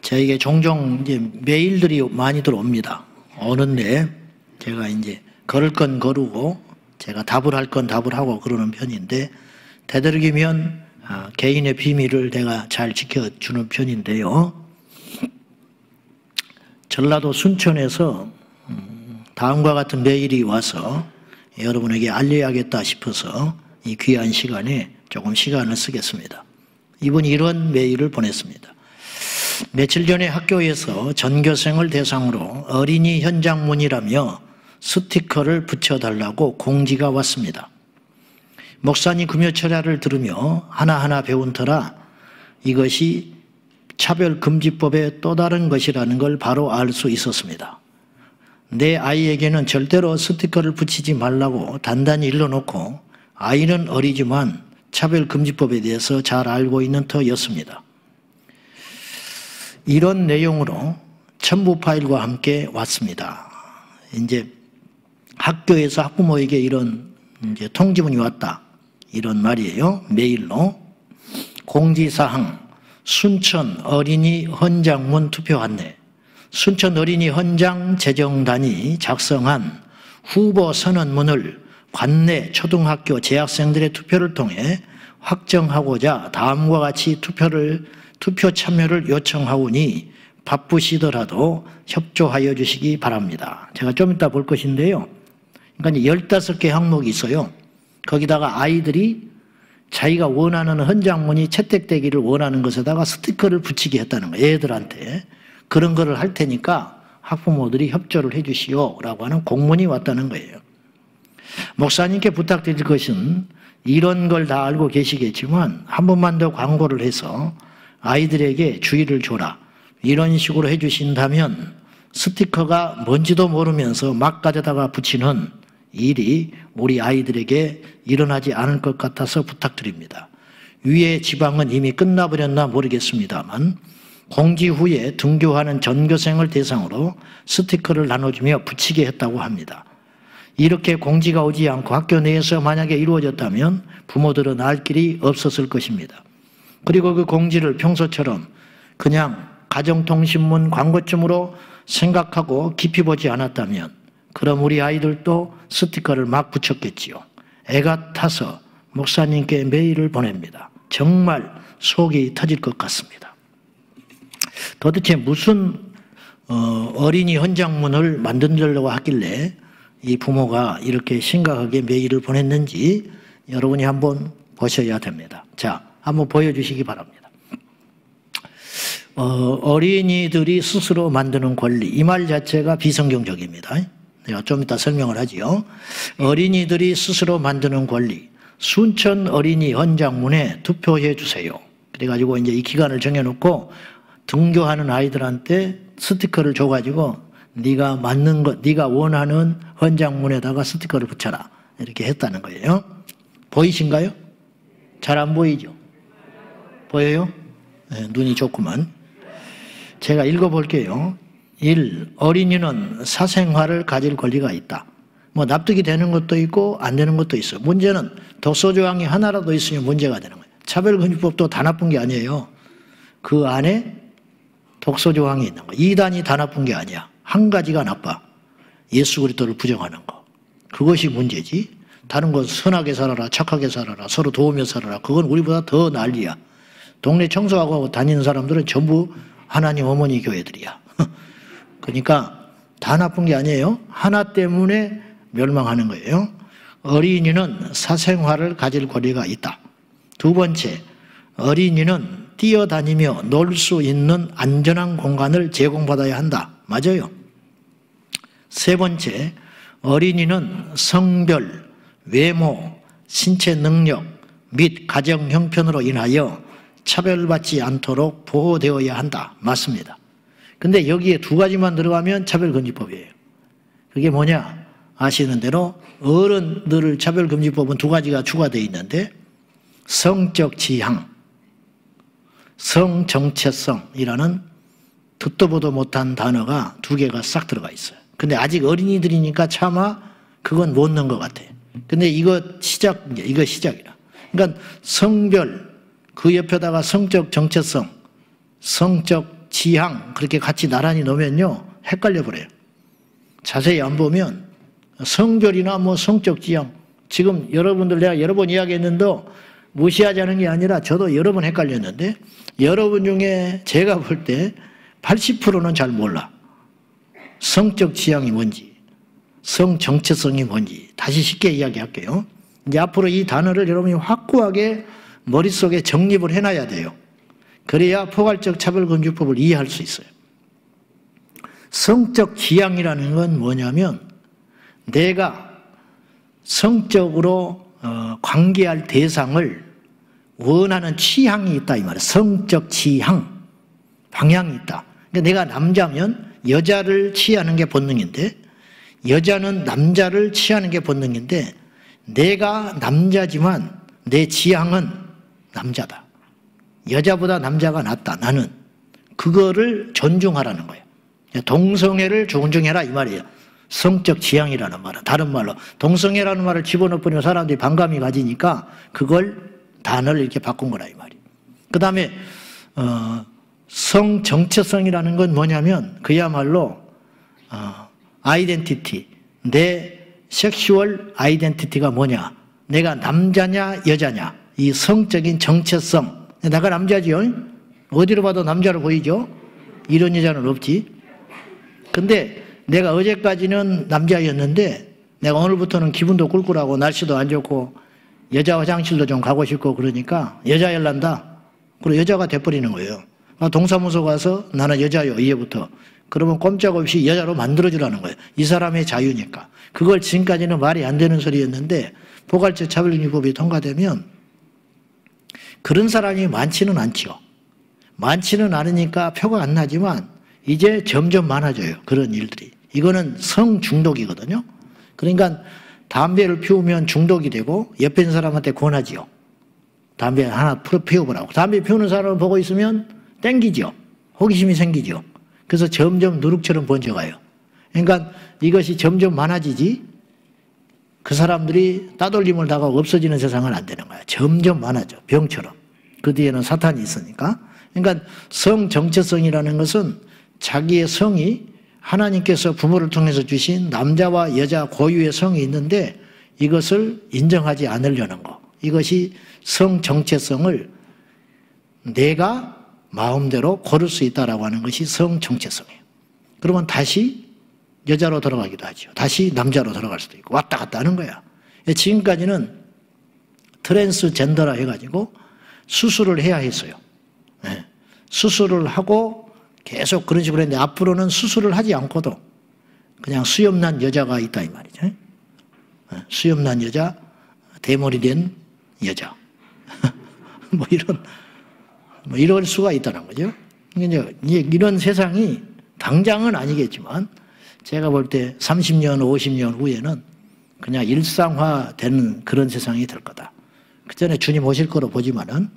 저에게 종종 이제 메일들이 많이들 옵니다. 오는데 제가 이제 걸을 건 거르고 제가 답을 할 건 답을 하고 그러는 편인데 되도록이면 개인의 비밀을 내가 잘 지켜주는 편인데요. 전라도 순천에서 다음과 같은 메일이 와서 여러분에게 알려야겠다 싶어서 이 귀한 시간에 조금 시간을 쓰겠습니다. 이분이 이런 메일을 보냈습니다. 며칠 전에 학교에서 전교생을 대상으로 어린이 현장문이라며 스티커를 붙여달라고 공지가 왔습니다. 목사님 금요철야를 들으며 하나하나 배운 터라 이것이 차별금지법의 또 다른 것이라는 걸 바로 알 수 있었습니다. 내 아이에게는 절대로 스티커를 붙이지 말라고 단단히 일러놓고 아이는 어리지만 차별금지법에 대해서 잘 알고 있는 터였습니다. 이런 내용으로 첨부 파일과 함께 왔습니다. 이제 학교에서 학부모에게 이런 이제 통지문이 왔다. 이런 말이에요. 메일로. 공지사항, 순천 어린이 헌장문 투표 안내. 순천 어린이 헌장 재정단이 작성한 후보 선언문을 관내 초등학교 재학생들의 투표를 통해 확정하고자 다음과 같이 투표 참여를 요청하오니 바쁘시더라도 협조하여 주시기 바랍니다. 제가 좀 이따 볼 것인데요. 그러니까 15개 항목이 있어요. 거기다가 아이들이 자기가 원하는 헌장문이 채택되기를 원하는 것에다가 스티커를 붙이게 했다는 거예요. 애들한테. 그런 거를 할 테니까 학부모들이 협조를 해 주시오라고 하는 공문이 왔다는 거예요. 목사님께 부탁드릴 것은 이런 걸 다 알고 계시겠지만 한 번만 더 광고를 해서 아이들에게 주의를 줘라. 이런 식으로 해 주신다면 스티커가 뭔지도 모르면서 막 가져다가 붙이는 일이 우리 아이들에게 일어나지 않을 것 같아서 부탁드립니다. 위의 지방은 이미 끝나버렸나 모르겠습니다만 공지 후에 등교하는 전교생을 대상으로 스티커를 나눠주며 붙이게 했다고 합니다. 이렇게 공지가 오지 않고 학교 내에서 만약에 이루어졌다면 부모들은 알 길이 없었을 것입니다. 그리고 그 공지를 평소처럼 그냥 가정통신문 광고쯤으로 생각하고 깊이 보지 않았다면 그럼 우리 아이들도 스티커를 막 붙였겠지요. 애가 타서 목사님께 메일을 보냅니다. 정말 속이 터질 것 같습니다. 도대체 무슨 어린이 헌장문을 만들려고 하길래 이 부모가 이렇게 심각하게 메일을 보냈는지 여러분이 한번 보셔야 됩니다. 자, 한번 보여주시기 바랍니다. 어린이들이 스스로 만드는 권리, 이 말 자체가 비성경적입니다. 내가 좀 이따 설명을 하지요. 어린이들이 스스로 만드는 권리, 순천 어린이 헌장문에 투표해 주세요. 그래가지고 이제 이 기간을 정해놓고 등교하는 아이들한테 스티커를 줘가지고 네가 맞는 것, 네가 원하는 헌장문에다가 스티커를 붙여라. 이렇게 했다는 거예요. 보이신가요? 잘 안 보이죠? 보여요? 네, 눈이 좋구만. 제가 읽어볼게요. 1. 어린이는 사생활을 가질 권리가 있다. 뭐 납득이 되는 것도 있고 안 되는 것도 있어요. 문제는 독소조항이 하나라도 있으면 문제가 되는 거예요. 차별금지법도 다 나쁜 게 아니에요. 그 안에 독소조항이 있는 거예요. 2단이 다 나쁜 게 아니야. 한 가지가 나빠. 예수 그리스도를 부정하는 거. 그것이 문제지. 다른 거 선하게 살아라, 착하게 살아라, 서로 도우며 살아라. 그건 우리보다 더 난리야. 동네 청소하고 다니는 사람들은 전부 하나님 어머니 교회들이야. 그러니까 다 나쁜 게 아니에요. 하나 때문에 멸망하는 거예요. 어린이는 사생활을 가질 권리가 있다. 두 번째, 어린이는 뛰어다니며 놀 수 있는 안전한 공간을 제공받아야 한다. 맞아요. 세 번째, 어린이는 성별, 외모, 신체 능력 및 가정 형편으로 인하여 차별받지 않도록 보호되어야 한다. 맞습니다. 근데 여기에 두 가지만 들어가면 차별금지법이에요. 그게 뭐냐? 아시는 대로 어른들을 차별금지법은 두 가지가 추가되어 있는데 성적 지향, 성정체성이라는 듣도 보도 못한 단어가 두 개가 싹 들어가 있어요. 근데 아직 어린이들이니까 차마 그건 못 넣은 것 같아요. 근데 이거 시작이라. 그러니까 성별, 그 옆에다가 성적 정체성, 성적 지향 그렇게 같이 나란히 놓으면요 헷갈려 버려요. 자세히 안 보면 성별이나 뭐 성적 지향, 지금 여러분들 내가 여러 번 이야기했는데 무시하자는 게 아니라 저도 여러 번 헷갈렸는데, 여러분 중에 제가 볼 때 80%는 잘 몰라. 성적 지향이 뭔지, 성 정체성이 뭔지. 다시 쉽게 이야기할게요. 이제 앞으로 이 단어를 여러분이 확고하게 머릿속에 정립을 해놔야 돼요. 그래야 포괄적 차별금지법을 이해할 수 있어요. 성적 지향이라는 건 뭐냐면 내가 성적으로 관계할 대상을 원하는 취향이 있다 이 말이에요. 성적 지향, 방향이 있다. 그러니까 내가 남자면 여자를 취하는 게 본능인데, 여자는 남자를 취하는 게 본능인데, 내가 남자지만 내 지향은 남자다. 여자보다 남자가 낫다. 나는 그거를 존중하라는 거예요. 동성애를 존중해라 이 말이에요. 성적 지향이라는 말은. 다른 말로 동성애라는 말을 집어넣으면 사람들이 반감이 가지니까 그걸 단어를 이렇게 바꾼 거라 이 말이에요. 그 다음에 성 정체성이라는 건 뭐냐면 그야말로 아이덴티티, 내 섹슈얼 아이덴티티가 뭐냐, 내가 남자냐 여자냐, 이 성적인 정체성. 내가 남자지요? 어디로 봐도 남자로 보이죠? 이런 여자는 없지. 근데 내가 어제까지는 남자였는데 내가 오늘부터는 기분도 꿀꿀하고 날씨도 안 좋고 여자 화장실도 좀 가고 싶고 그러니까 여자 열난다. 그리고 여자가 돼버리는 거예요. 동사무소 가서 나는 여자요 이제부터. 그러면 꼼짝없이 여자로 만들어주라는 거예요. 이 사람의 자유니까. 그걸 지금까지는 말이 안 되는 소리였는데 포괄적 차별금지법이 통과되면 그런 사람이 많지는 않죠. 많지는 않으니까 표가 안 나지만 이제 점점 많아져요. 그런 일들이. 이거는 성중독이거든요. 그러니까 담배를 피우면 중독이 되고 옆에 있는 사람한테 권하지요. 담배 하나 피워보라고. 담배 피우는 사람을 보고 있으면 땡기죠. 호기심이 생기죠. 그래서 점점 누룩처럼 번져가요. 그러니까 이것이 점점 많아지지 그 사람들이 따돌림을 당하고 없어지는 세상은 안 되는 거야. 점점 많아져. 병처럼. 그 뒤에는 사탄이 있으니까. 그러니까 성 정체성이라는 것은 자기의 성이 하나님께서 부모를 통해서 주신 남자와 여자 고유의 성이 있는데 이것을 인정하지 않으려는 거. 이것이 성 정체성을 내가 마음대로 고를 수 있다라고 하는 것이 성 정체성이에요. 그러면 다시 여자로 들어가기도 하죠. 다시 남자로 들어갈 수도 있고 왔다 갔다 하는 거야. 지금까지는 트랜스젠더라 해가지고 수술을 해야 했어요. 수술을 하고 계속 그런 식으로 했는데 앞으로는 수술을 하지 않고도 그냥 수염난 여자가 있다 이 말이죠. 수염난 여자, 대머리 된 여자. 뭐 이럴 수가 있다는 거죠. 이런 세상이 당장은 아니겠지만 제가 볼 때 30년, 50년 후에는 그냥 일상화되는 그런 세상이 될 거다. 그 전에 주님 오실 거로 보지만은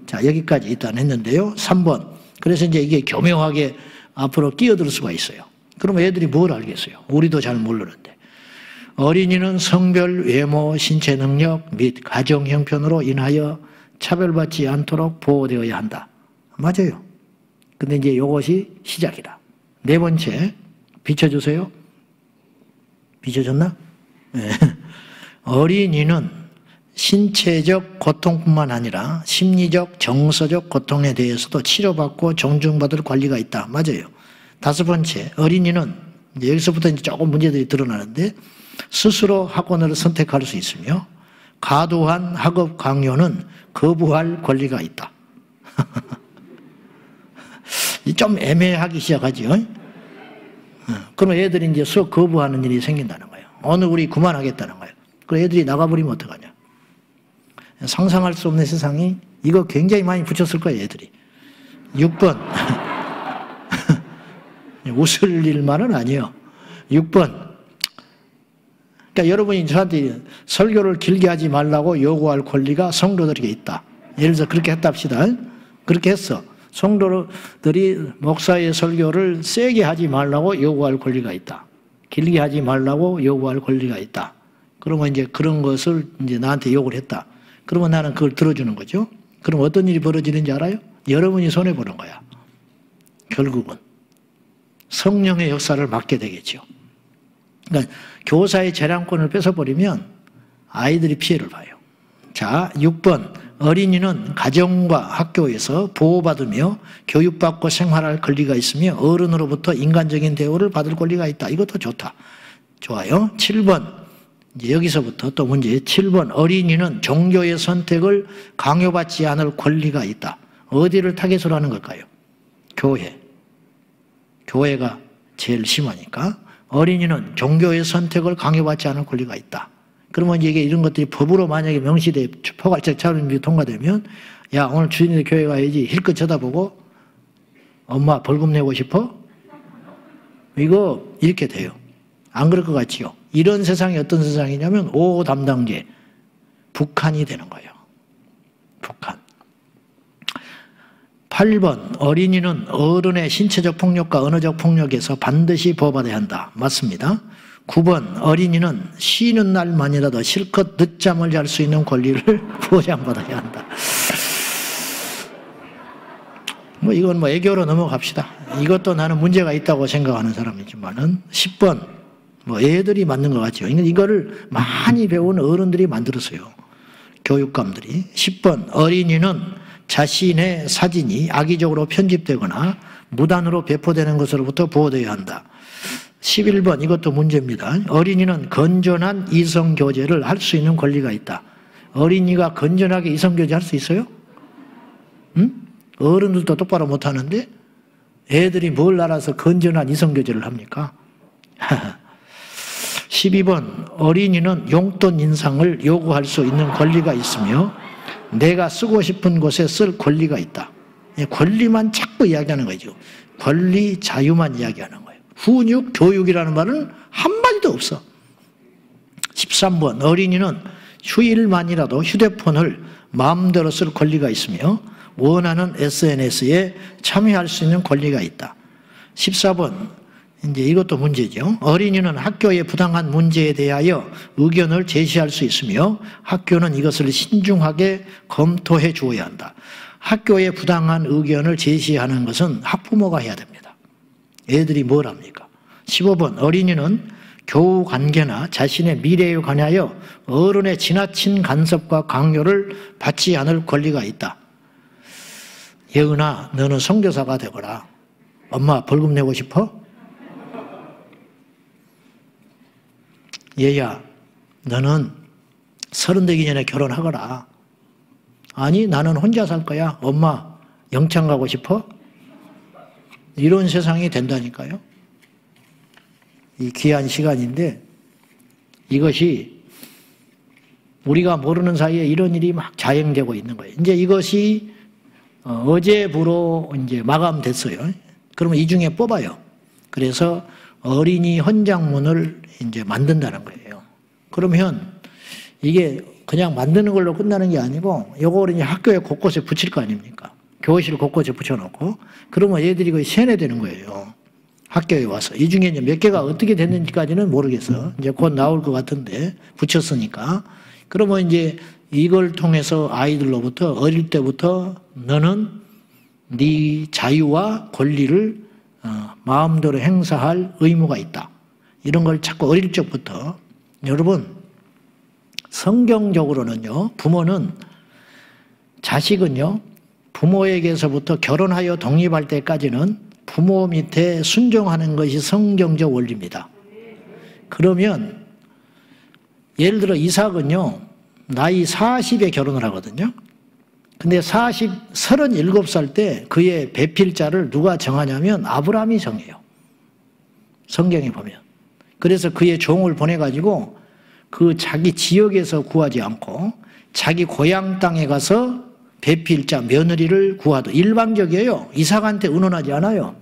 자, 여기까지 일단 했는데요. 3번. 그래서 이제 이게 교묘하게 앞으로 끼어들 수가 있어요. 그럼 애들이 뭘 알겠어요? 우리도 잘 모르는데. 어린이는 성별, 외모, 신체 능력 및 가정 형편으로 인하여 차별받지 않도록 보호되어야 한다. 맞아요. 근데 이제 이것이 시작이다. 네 번째, 비춰주세요. 비춰졌나? 네. 어린이는 신체적 고통뿐만 아니라 심리적, 정서적 고통에 대해서도 치료받고 존중받을 권리가 있다. 맞아요. 다섯 번째, 어린이는 이제 여기서부터 이제 조금 문제들이 드러나는데 스스로 학원을 선택할 수 있으며 과도한 학업 강요는 거부할 권리가 있다. 좀 애매하기 시작하죠. 그럼 애들이 이제 수업 거부하는 일이 생긴다는 거예요. 오늘 우리 그만하겠다는 거예요. 그럼 애들이 나가버리면 어떡하냐. 상상할 수 없는 세상이 이거 굉장히 많이 붙였을 거예요, 애들이. 6번. 웃을 일만은 아니에요. 6번. 그러니까 여러분이 저한테 설교를 길게 하지 말라고 요구할 권리가 성도들에게 있다. 예를 들어서 그렇게 했답시다. 그렇게 했어. 성도들이 목사의 설교를 세게 하지 말라고 요구할 권리가 있다. 길게 하지 말라고 요구할 권리가 있다. 그러면 이제 그런 것을 이제 나한테 요구를 했다. 그러면 나는 그걸 들어주는 거죠. 그럼 어떤 일이 벌어지는지 알아요? 여러분이 손해보는 거야. 결국은 성령의 역사를 맡게 되겠죠. 그러니까 교사의 재량권을 뺏어버리면 아이들이 피해를 봐요. 자, 6번. 어린이는 가정과 학교에서 보호받으며 교육받고 생활할 권리가 있으며 어른으로부터 인간적인 대우를 받을 권리가 있다. 이것도 좋다. 좋아요. 7번. 이제 여기서부터 또 문제. 7번. 어린이는 종교의 선택을 강요받지 않을 권리가 있다. 어디를 타겟으로 하는 걸까요? 교회. 교회가 제일 심하니까. 어린이는 종교의 선택을 강요받지 않을 권리가 있다. 그러면 이게 이런 것들이 법으로 만약에 명시돼 포괄적 차별금지 통과되면 야, 오늘 주일인데 교회 가야지 힐끗 쳐다보고 엄마 벌금 내고 싶어? 이거 이렇게 돼요. 안 그럴 것 같지요? 이런 세상이 어떤 세상이냐면 5호 담당제 북한이 되는 거예요. 북한. 8번. 어린이는 어른의 신체적 폭력과 언어적 폭력에서 반드시 보호받아야 한다. 맞습니다. 9번. 어린이는 쉬는 날만이라도 실컷 늦잠을 잘 수 있는 권리를 보장받아야 한다. 이건 애교로 넘어갑시다. 이것도 나는 문제가 있다고 생각하는 사람이지만은 10번. 애들이 만든 것 같죠. 이거를 많이 배운 어른들이 만들었어요. 교육감들이. 10번. 어린이는 자신의 사진이 악의적으로 편집되거나 무단으로 배포되는 것으로부터 보호되어야 한다. 11번. 이것도 문제입니다. 어린이는 건전한 이성교제를 할 수 있는 권리가 있다. 어린이가 건전하게 이성교제 할 수 있어요? 응? 어른들도 똑바로 못하는데 애들이 뭘 알아서 건전한 이성교제를 합니까? 12번. 어린이는 용돈 인상을 요구할 수 있는 권리가 있으며 내가 쓰고 싶은 곳에 쓸 권리가 있다. 권리만 자꾸 이야기하는 거죠. 권리, 자유만 이야기하는 거예요. 훈육, 교육이라는 말은 한마디도 없어. 13번. 어린이는 휴일만이라도 휴대폰을 마음대로 쓸 권리가 있으며 원하는 SNS에 참여할 수 있는 권리가 있다. 14번. 이제 이것도 문제죠. 어린이는 학교의 부당한 문제에 대하여 의견을 제시할 수 있으며 학교는 이것을 신중하게 검토해 주어야 한다. 학교의 부당한 의견을 제시하는 것은 학부모가 해야 됩니다. 애들이 뭘 합니까? 15번. 어린이는 교우 관계나 자신의 미래에 관하여 어른의 지나친 간섭과 강요를 받지 않을 권리가 있다. 예은아, 너는 선교사가 되거라. 엄마 벌금 내고 싶어? 얘야, 너는 30 되기 전에 결혼하거라. 아니, 나는 혼자 살 거야. 엄마, 영창 가고 싶어? 이런 세상이 된다니까요. 이 귀한 시간인데 이것이 우리가 모르는 사이에 이런 일이 막 자행되고 있는 거예요. 이제 이것이 어제부로 이제 마감됐어요. 그러면 이 중에 뽑아요. 그래서 어린이 헌장문을 이제 만든다는 거예요. 그러면 이게 그냥 만드는 걸로 끝나는 게 아니고 요거를 이제 학교에 곳곳에 붙일 거 아닙니까? 교실 곳곳에 붙여놓고 그러면 얘들이 거의 세뇌되는 거예요. 학교에 와서. 이 중에 이제 몇 개가 어떻게 됐는지까지는 모르겠어. 이제 곧 나올 것 같은데 붙였으니까. 그러면 이제 이걸 통해서 아이들로부터 어릴 때부터 너는 네 자유와 권리를 마음대로 행사할 의무가 있다. 이런 걸 자꾸 어릴 적부터. 여러분, 성경적으로는요, 부모는 자식은요, 부모에게서부터 결혼하여 독립할 때까지는 부모 밑에 순종하는 것이 성경적 원리입니다. 그러면 예를 들어 이삭은요, 나이 40에 결혼을 하거든요. 근데 37살 때 그의 배필자를 누가 정하냐면 아브라함이 정해요. 성경에 보면. 그래서 그의 종을 보내가지고 그 자기 지역에서 구하지 않고 자기 고향 땅에 가서 배필자 며느리를 구하도 일방적이에요. 이삭한테 의논하지 않아요.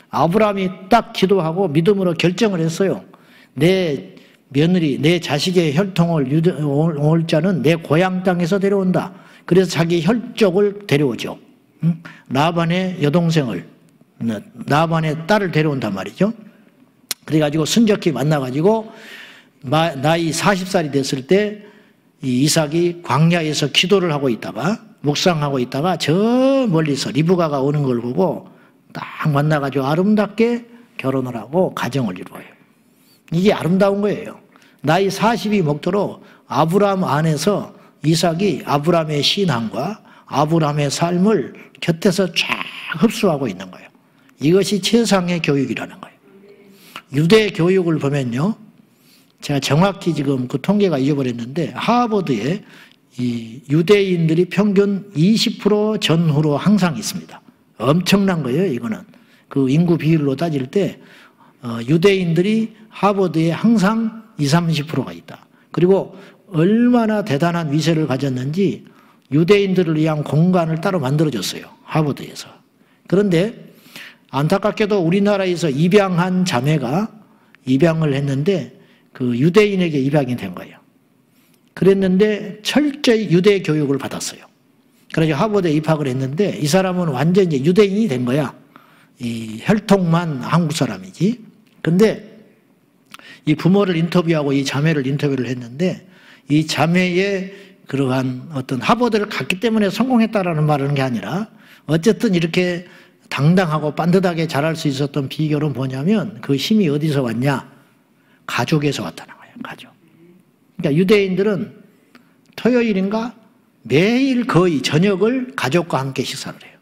아브라함이 딱 기도하고 믿음으로 결정을 했어요. 내 며느리, 내 자식의 혈통을 올 자는 내 고향 땅에서 데려온다. 그래서 자기 혈족을 데려오죠. 라반의 여동생을, 라반의 딸을 데려온단 말이죠. 그래가지고 순적히 만나가지고 나이 40살이 됐을 때 이 이삭이 광야에서 기도를 하고 있다가 묵상하고 있다가 저 멀리서 리브가가 오는 걸 보고 딱 만나가지고 아름답게 결혼을 하고 가정을 이루어요. 이게 아름다운 거예요. 나이 40이 먹도록 아브라함 안에서 이삭이 아브라함의 신앙과 아브라함의 삶을 곁에서 쫙 흡수하고 있는 거예요. 이것이 최상의 교육이라는 거예요. 유대 교육을 보면요, 제가 정확히 지금 그 통계가 잊어버렸는데 하버드에 이 유대인들이 평균 20% 전후로 항상 있습니다. 엄청난 거예요, 이거는. 그 인구 비율로 따질 때 유대인들이 하버드에 항상 20, 30%가 있다. 그리고 얼마나 대단한 위세를 가졌는지 유대인들을 위한 공간을 따로 만들어줬어요, 하버드에서. 그런데 안타깝게도 우리나라에서 입양한 자매가 입양을 했는데 그 유대인에게 입양이 된 거예요. 그랬는데 철저히 유대 교육을 받았어요. 그래서 하버드에 입학을 했는데 이 사람은 완전 이제 유대인이 된 거야. 이 혈통만 한국 사람이지. 근데 이 부모를 인터뷰하고 이 자매를 인터뷰를 했는데 이 자매의 그러한 어떤 하버드를 갔기 때문에 성공했다라는 말은 게 아니라 어쨌든 이렇게 당당하고 반듯하게 자랄 수 있었던 비결은 뭐냐면 그 힘이 어디서 왔냐? 가족에서 왔다는 거예요. 가족. 그러니까 유대인들은 토요일인가 매일 거의 저녁을 가족과 함께 식사를 해요.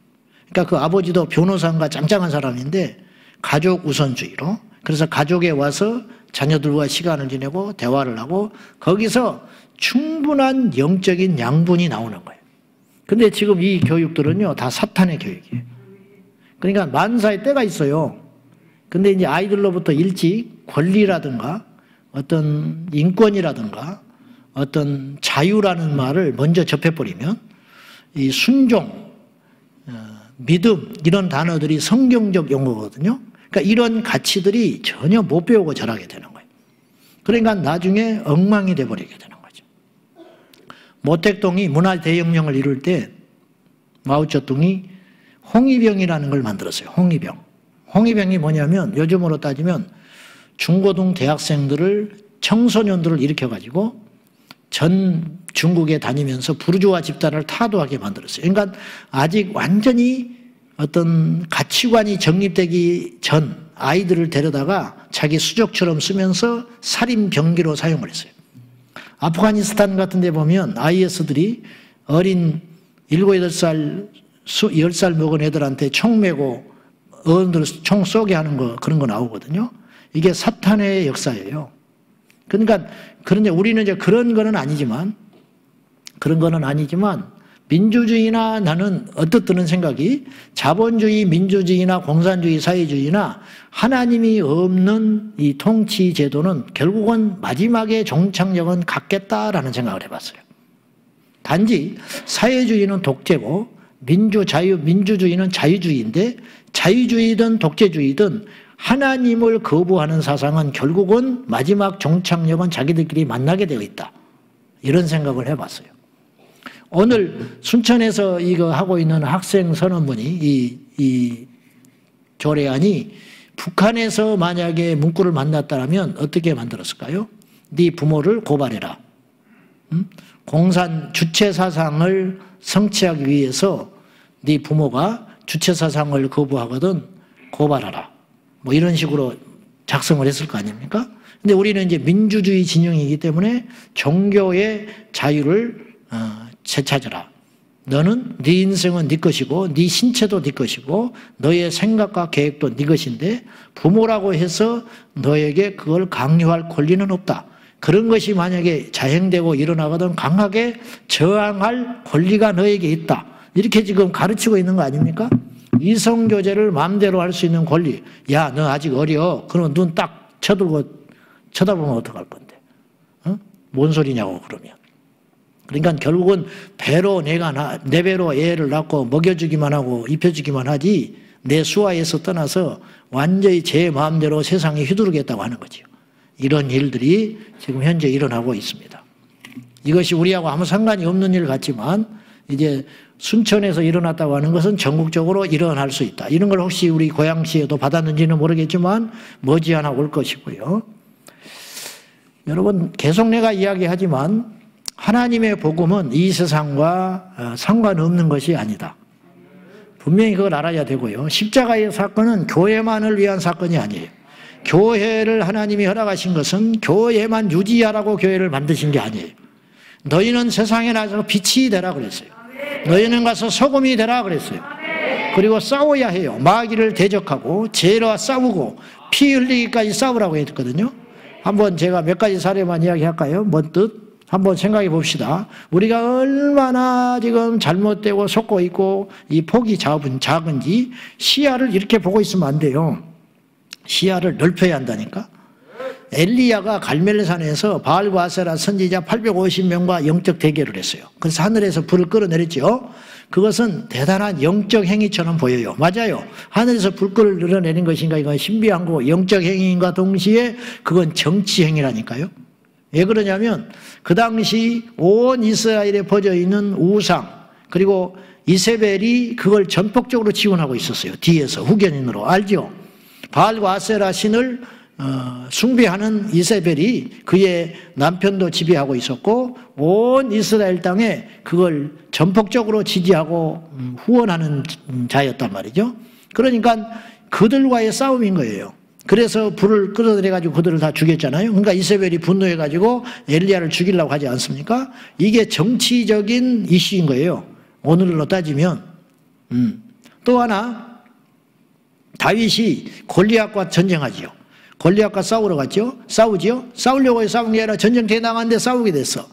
그러니까 그 아버지도 변호사인가 짱짱한 사람인데 가족 우선주의로, 그래서 가족에 와서 자녀들과 시간을 지내고 대화를 하고 거기서 충분한 영적인 양분이 나오는 거예요. 근데 지금 이 교육들은요 다 사탄의 교육이에요. 그러니까 만사의 때가 있어요. 근데 이제 아이들로부터 일찍 권리라든가 어떤 인권이라든가 어떤 자유라는 말을 먼저 접해버리면 이 순종, 믿음 이런 단어들이 성경적 용어거든요. 그러니까 이런 가치들이 전혀 못 배우고 자라게 되는 거예요. 그러니까 나중에 엉망이 돼버리게 되는 거죠. 모택동이 문화 대혁명을 이룰 때 마오쩌둥이 홍위병이라는 걸 만들었어요. 홍위병. 홍위병이 뭐냐면 요즘으로 따지면 중고등 대학생들을 청소년들을 일으켜가지고 전 중국에 다니면서 부르주아 집단을 타도하게 만들었어요. 그러니까 아직 완전히 어떤 가치관이 정립되기 전 아이들을 데려다가 자기 수족처럼 쓰면서 살인 병기로 사용을 했어요. 아프가니스탄 같은 데 보면 IS들이 어린 7, 8살, 10살 먹은 애들한테 총 메고 어른들 총 쏘게 하는 거, 그런 거 나오거든요. 이게 사탄의 역사예요. 그러니까, 그런데 우리는 이제 그런 거는 아니지만 민주주의나 나는 어떻 드는 생각이 자본주의, 민주주의나 공산주의, 사회주의나 하나님이 없는 이 통치 제도는 결국은 마지막에 종착역은 같겠다라는 생각을 해봤어요. 단지 사회주의는 독재고 민주주의는 자유주의인데 자유주의든 독재주의든 하나님을 거부하는 사상은 결국은 마지막 종착역은 자기들끼리 만나게 되어 있다. 이런 생각을 해봤어요. 오늘 순천에서 이거 하고 있는 학생 선언문이 이 조례안이 북한에서 만약에 문구를 만났다면 어떻게 만들었을까요? 네 부모를 고발해라. 공산 주체 사상을 성취하기 위해서 네 부모가 주체 사상을 거부하거든 고발하라. 뭐 이런 식으로 작성을 했을 거 아닙니까? 근데 우리는 이제 민주주의 진영이기 때문에 종교의 자유를 되찾으라. 너는 네 인생은 네 것이고 네 신체도 네 것이고 너의 생각과 계획도 네 것인데 부모라고 해서 너에게 그걸 강요할 권리는 없다. 그런 것이 만약에 자행되고 일어나거든 강하게 저항할 권리가 너에게 있다. 이렇게 지금 가르치고 있는 거 아닙니까? 이성교제를 마음대로 할 수 있는 권리. 야, 너 아직 어려. 그러면 눈 딱 쳐들고 쳐다보면 어떡할 건데? 뭔 소리냐고 그러면. 그러니까 결국은 배로 내 배로 애를 낳고 먹여주기만 하고 입혀주기만 하지 내 수하에서 떠나서 완전히 제 마음대로 세상에 휘두르겠다고 하는 거죠. 이런 일들이 지금 현재 일어나고 있습니다. 이것이 우리하고 아무 상관이 없는 일 같지만 이제 순천에서 일어났다고 하는 것은 전국적으로 일어날 수 있다. 이런 걸 혹시 우리 고양시에도 받았는지는 모르겠지만 머지않아 올 것이고요. 여러분 계속 내가 이야기하지만 하나님의 복음은 이 세상과 상관없는 것이 아니다. 분명히 그걸 알아야 되고요. 십자가의 사건은 교회만을 위한 사건이 아니에요. 교회를 하나님이 허락하신 것은 교회만 유지하라고 교회를 만드신 게 아니에요. 너희는 세상에 나가서 빛이 되라 그랬어요. 너희는 가서 소금이 되라 그랬어요. 그리고 싸워야 해요. 마귀를 대적하고 죄와 싸우고 피 흘리기까지 싸우라고 했거든요. 한번 제가 몇 가지 사례만 이야기할까요? 먼뜻 한번 생각해 봅시다. 우리가 얼마나 지금 잘못되고 속고 있고 이 폭이 작은지 시야를 이렇게 보고 있으면 안 돼요. 시야를 넓혀야 한다니까. 엘리야가 갈멜산에서 바알과 아세라 선지자 850명과 영적 대결을 했어요. 그래서 하늘에서 불을 끌어내렸죠. 그것은 대단한 영적 행위처럼 보여요. 맞아요. 하늘에서 불을 끌어내린 것인가 이건 신비한 거 영적 행위인과 동시에 그건 정치 행위라니까요. 왜 그러냐면 그 당시 온 이스라엘에 퍼져 있는 우상 그리고 이세벨이 그걸 전폭적으로 지원하고 있었어요. 뒤에서 후견인으로 알죠. 바알과 아세라 신을 숭배하는 이세벨이 그의 남편도 지배하고 있었고 온 이스라엘 땅에 그걸 전폭적으로 지지하고 후원하는 자였단 말이죠. 그러니까 그들과의 싸움인 거예요. 그래서 불을 끌어들여가지고 그들을 다 죽였잖아요. 그러니까 이세벨이 분노해가지고 엘리야를 죽이려고 하지 않습니까? 이게 정치적인 이슈인 거예요. 오늘로 따지면. 또 하나 다윗이 골리앗과 전쟁하지요. 골리앗과 싸우러 갔죠. 싸우지요. 싸우려고 싸운 게 아니라 전쟁터에 나갔는데 싸우게 됐어.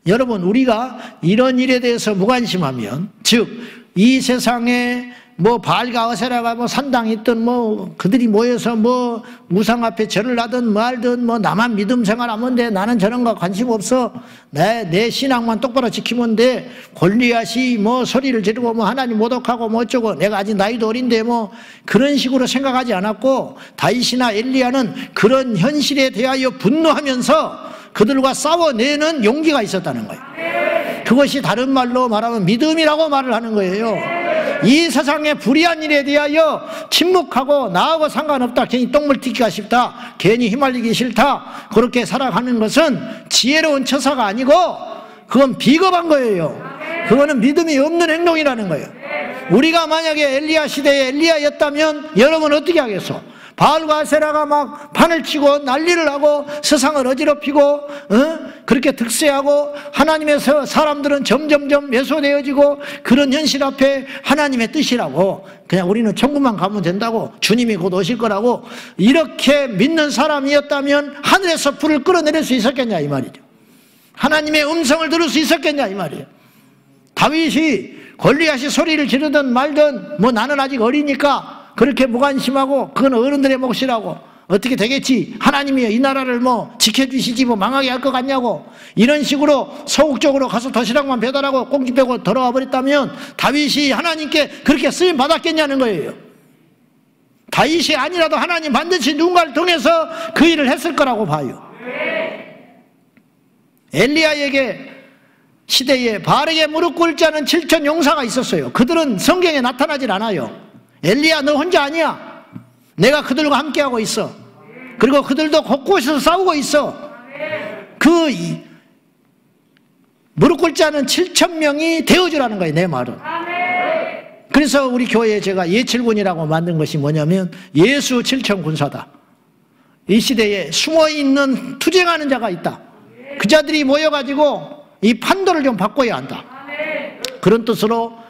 여러분 우리가 이런 일에 대해서 무관심하면 즉 이 세상에 뭐 바알과 아세라가 뭐 산당이 있든 뭐 그들이 모여서 뭐 우상 앞에 절을 하든 말든 뭐 나만 믿음 생활하면 돼. 나는 저런 거 관심 없어. 내 신앙만 똑바로 지키면 돼. 골리앗이 뭐 소리를 지르고 뭐 하나님 모독하고 뭐 어쩌고 내가 아직 나이도 어린데 뭐 그런 식으로 생각하지 않았고 다윗이나 엘리야는 그런 현실에 대하여 분노하면서 그들과 싸워내는 용기가 있었다는 거예요. 그것이 다른 말로 말하면 믿음이라고 말을 하는 거예요. 이 세상의 불의한 일에 대하여 침묵하고 나하고 상관없다. 괜히 똥물 튀기가 싶다. 괜히 휘말리기 싫다. 그렇게 살아가는 것은 지혜로운 처사가 아니고 그건 비겁한 거예요. 그거는 믿음이 없는 행동이라는 거예요. 우리가 만약에 엘리야 시대에 엘리야였다면 여러분 어떻게 하겠어? 바알과 아세라가 막 판을 치고 난리를 하고 세상을 어지럽히고 그렇게 득세하고 하나님에서 사람들은 점점점 매소되어지고 그런 현실 앞에 하나님의 뜻이라고 그냥 우리는 천국만 가면 된다고 주님이 곧 오실 거라고 이렇게 믿는 사람이었다면 하늘에서 불을 끌어내릴 수 있었겠냐 이 말이죠. 하나님의 음성을 들을 수 있었겠냐 이 말이에요. 다윗이 골리앗이 소리를 지르든 말든 뭐 나는 아직 어리니까 그렇게 무관심하고 그건 어른들의 몫이라고 어떻게 되겠지 하나님이 이 나라를 뭐 지켜주시지 뭐 망하게 할 것 같냐고 이런 식으로 소극적으로 가서 도시락만 배달하고 꽁지 빼고 돌아와 버렸다면 다윗이 하나님께 그렇게 쓰임 받았겠냐는 거예요. 다윗이 아니라도 하나님 반드시 누군가를 통해서 그 일을 했을 거라고 봐요. 엘리야에게 시대에 바르게 무릎 꿇지 않은 7천 용사가 있었어요. 그들은 성경에 나타나질 않아요. 엘리야 너 혼자 아니야. 내가 그들과 함께하고 있어. 그리고 그들도 곳곳에서 싸우고 있어. 그 무릎 꿇지 않은 7천 명이 되어주라는 거예요 내 말은. 그래서 우리 교회에 제가 예칠군이라고 만든 것이 뭐냐면 예수 7천 군사다. 이 시대에 숨어있는 투쟁하는 자가 있다. 그 자들이 모여가지고 이 판도를 좀 바꿔야 한다. 그런 뜻으로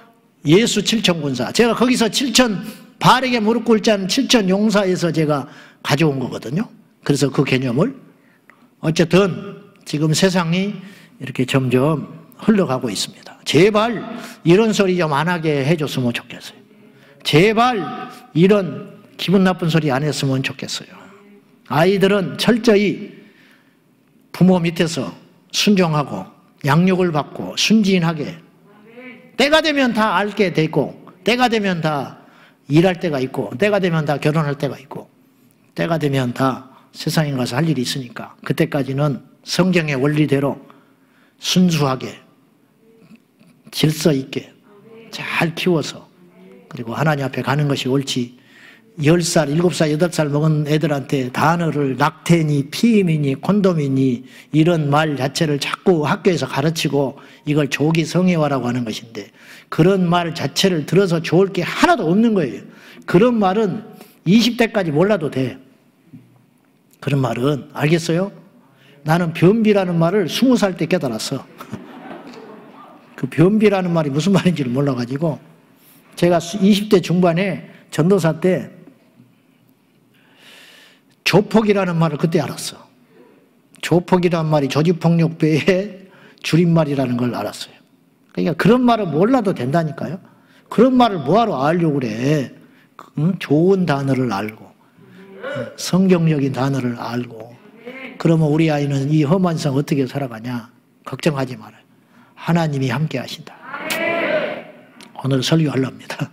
예수 7천 군사. 제가 거기서 7천 바알에게 무릎 꿇지 않은 7천 용사에서 제가 가져온 거거든요. 그래서 그 개념을 어쨌든 지금 세상이 이렇게 점점 흘러가고 있습니다. 제발 이런 소리 좀 안 하게 해줬으면 좋겠어요. 제발 이런 기분 나쁜 소리 안 했으면 좋겠어요. 아이들은 철저히 부모 밑에서 순종하고 양육을 받고 순진하게 때가 되면 다 알게 되고 때가 되면 다 일할 때가 있고 때가 되면 다 결혼할 때가 있고 때가 되면 다 세상에 가서 할 일이 있으니까 그때까지는 성경의 원리대로 순수하게 질서 있게 잘 키워서 그리고 하나님 앞에 가는 것이 옳지 10살, 7살, 8살 먹은 애들한테 단어를 낙태니, 피임이니, 콘돔이니 이런 말 자체를 자꾸 학교에서 가르치고 이걸 조기 성애화라고 하는 것인데 그런 말 자체를 들어서 좋을 게 하나도 없는 거예요. 그런 말은 20대까지 몰라도 돼. 그런 말은 알겠어요? 나는 변비라는 말을 20살 때 깨달았어. 그 변비라는 말이 무슨 말인지를 몰라가지고 제가 20대 중반에 전도사 때 조폭이라는 말을 그때 알았어. 조폭이라는 말이 조직폭력배의 줄임말이라는 걸 알았어요. 그러니까 그런 말을 몰라도 된다니까요. 그런 말을 뭐하러 알려고 그래. 좋은 단어를 알고 성경적인 단어를 알고 그러면 우리 아이는 이 험한 세상 어떻게 살아가냐 걱정하지 말아요. 하나님이 함께 하신다. 오늘 설교하려합니다.